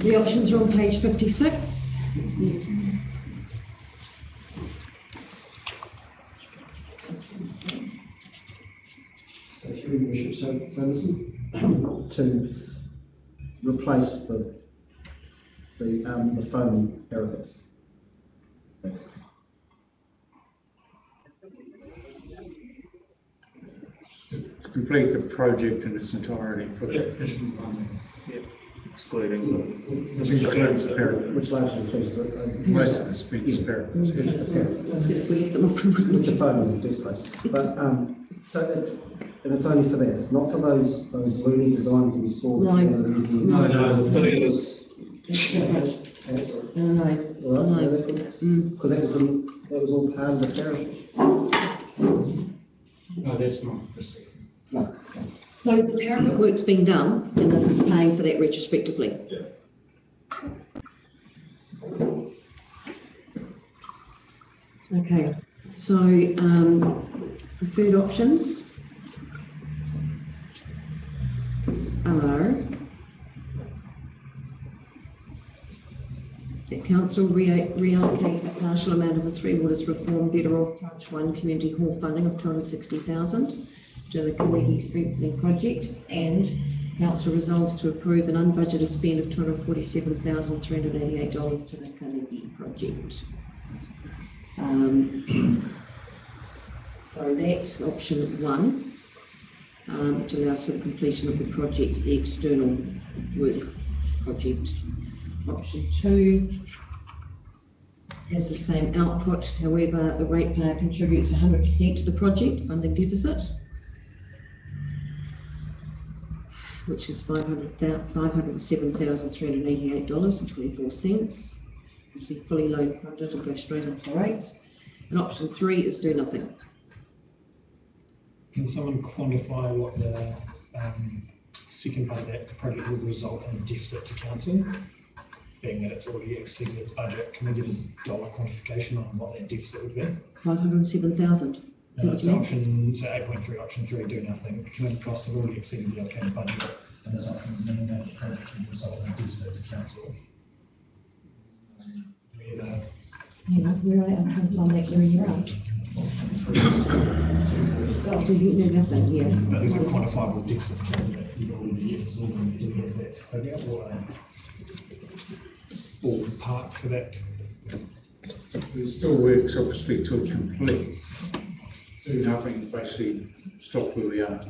The options are on page 56. So this is to replace the foam parapets. To complete the project in its entirety for the Additional funding. Excluding the. which includes the parapet. Which largely includes the. Most of the spends parapet. If we lift them up, we wouldn't. The foam is the fixed place. But, so it's only for that, it's not for those loony designs that we saw. No. But it is. Because that was all part of the parapet. No, that's not. No. So the parapet work's being done, and this is paying for that retrospectively. Okay, so preferred options are that council reallocate a partial amount of the Three Waters Reform Better Off Tranche 1 Community Hall funding of 260,000 to the Community Strengthening Project, and council resolves to approve an unbudgeted spend of $247,388 to the Community Project. So that's option 1, which allows for the completion of the project, the external work project. Option 2 has the same output, however, the ratepayer contributes 100% to the project funding deficit, which is $507,388.24. To be fully load funded and go straight into rates. And option 3 is do nothing. Can someone quantify what the second part of that project would result in a deficit to council? Being that it's already exceeded its budget, can we give a dollar quantification on what that deficit would be? 507,000. So option, so 8.3, option 3, do nothing. Committed costs have already exceeded the allocated budget, and this option would mean that the project would result in a deficit to council. Yeah, where I am trying to find that area out. Oh, so you do nothing, yeah. But there's a quantifiable deficit to council that you've already absorbed. Do we have that figure or a ballpark for that? There's still works obviously to complete. Do nothing, basically stop where we are.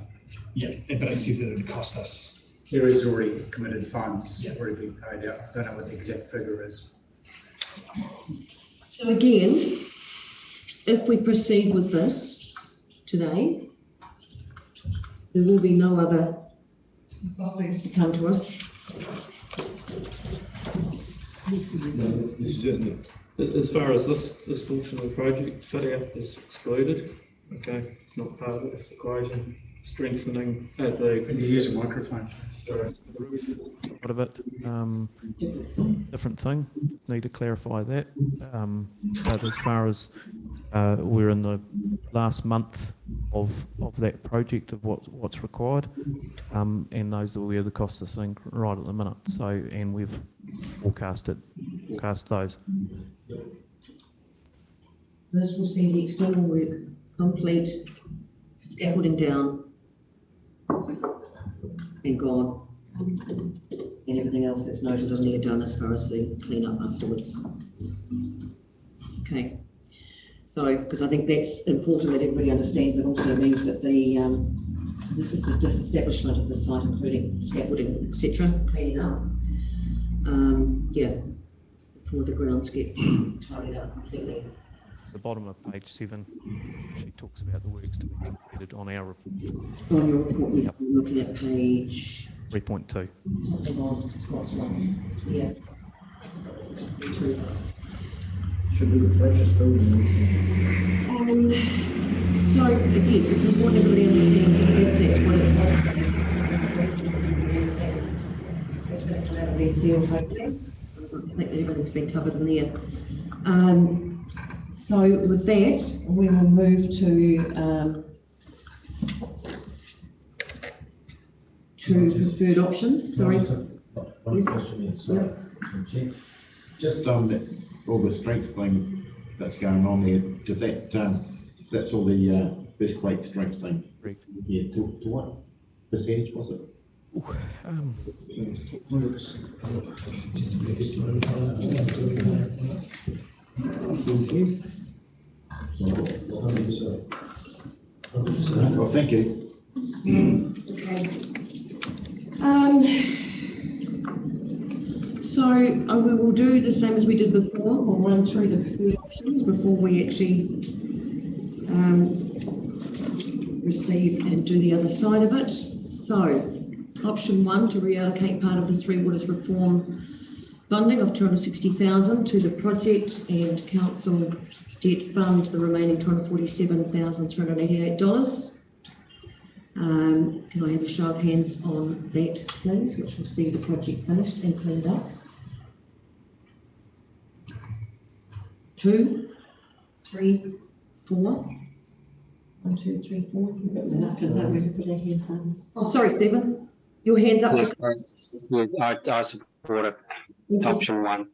Yeah, but it says that it would cost us. There is already committed funds already being paid out. I don't know what the exact figure is. So again, if we proceed with this today, there will be no other costings to come to us. No, this is just As far as this portion of the project, fit out is excluded. Okay, it's not part of this equation. Strengthening at the. Can you use a microphone? Sorry. What of it? Different thing. Need to clarify that. But as far as we're in the last month of that project of what's required, and those are where the costs are sitting right at the minute. So, and we've forecast those. This will see the external work complete, scaffolding down, and gone, and everything else that's noted on there done as far as the clean-up afterwards. Okay, so, because I think that's important that everybody understands, it also means that the disestablishment of the site, including scaffolding, etc., cleaning up, yeah, before the grounds get tidied up completely. The bottom of page 7, she talks about the works to be completed on our report. On your report, yes, I'm looking at page 3.2. something on Scott's one. Yeah. Should be the freshest building. So, yes, it's important everybody understands that that's what it it's going to come out of their field, hopefully. I think that everything's been covered in there. So with that, we will move to preferred options. Sorry. One Yes. question is, just all the strength thing that's going on there, does that, that's all the best weight strength thing? Correct. Yeah, to what percentage was it? Well, thank you. Okay. So we will do the same as we did before. We'll run through the preferred options before we actually receive and do the other side of it. So, option 1, to reallocate part of the Three Waters reform funding of 260,000 to the project and council debt fund the remaining $247,388. Can I have a show of hands on that, please, which will see the project finished and cleaned up? 2, 3, 4. 1, 2, 3, 4. Oh, sorry, Stephen. Your hands up. I support it. Option 1.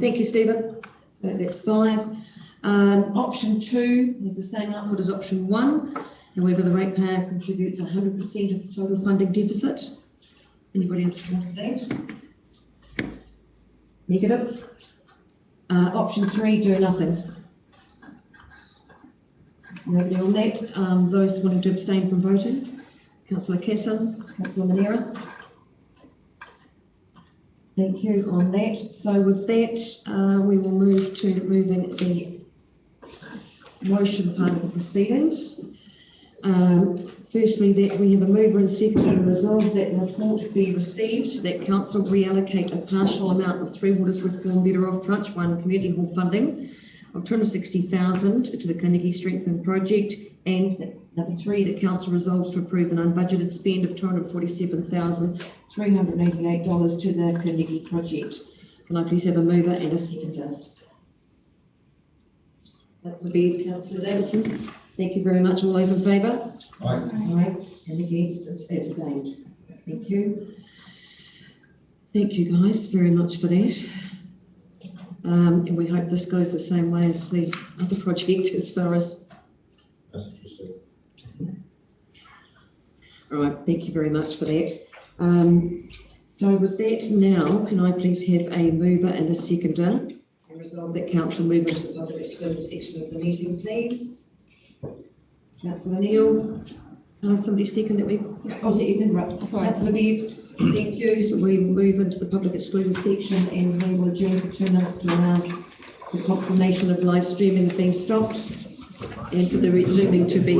Thank you, Stephen. So that's 5. Option 2 is the same output as option 1. However, the ratepayer contributes 100% of the total funding deficit. Anybody in support of that? Negative. Option 3, do nothing. Nobody on that. Those wanting to abstain from voting? Councillor Casson, Councillor Manera. Thank you on that. So with that, we will move to moving the motion part of the proceedings. Firstly, that we have a mover and seconder and resolve that the report be received, that council reallocate a partial amount of Three Waters Reform Better Off Tranche 1 Community Hall funding of 260,000 to the Carnegie Strengthen project, and that, number 3, that council resolves to approve an unbudgeted spend of $247,388 to the Carnegie project. Can I please have a mover and a seconder? Councillor Beard, Councillor Davidson. Thank you very much. All those in favour? Aye. Aye. And against, abstained. Thank you. Thank you guys very much for that. And we hope this goes the same way as the other project as far as... All right, thank you very much for that. So with that now, can I please have a mover and a seconder and resolve that council move into the public excluded section of the meeting, please? Councillor Neal, can I have somebody second that we... Oh, is it right? Sorry. Councillor Beard, thank you. So we will move into the public excluded section and we will adjourn for 2 minutes to allow the confirmation of live streaming being stopped and for the resuming to be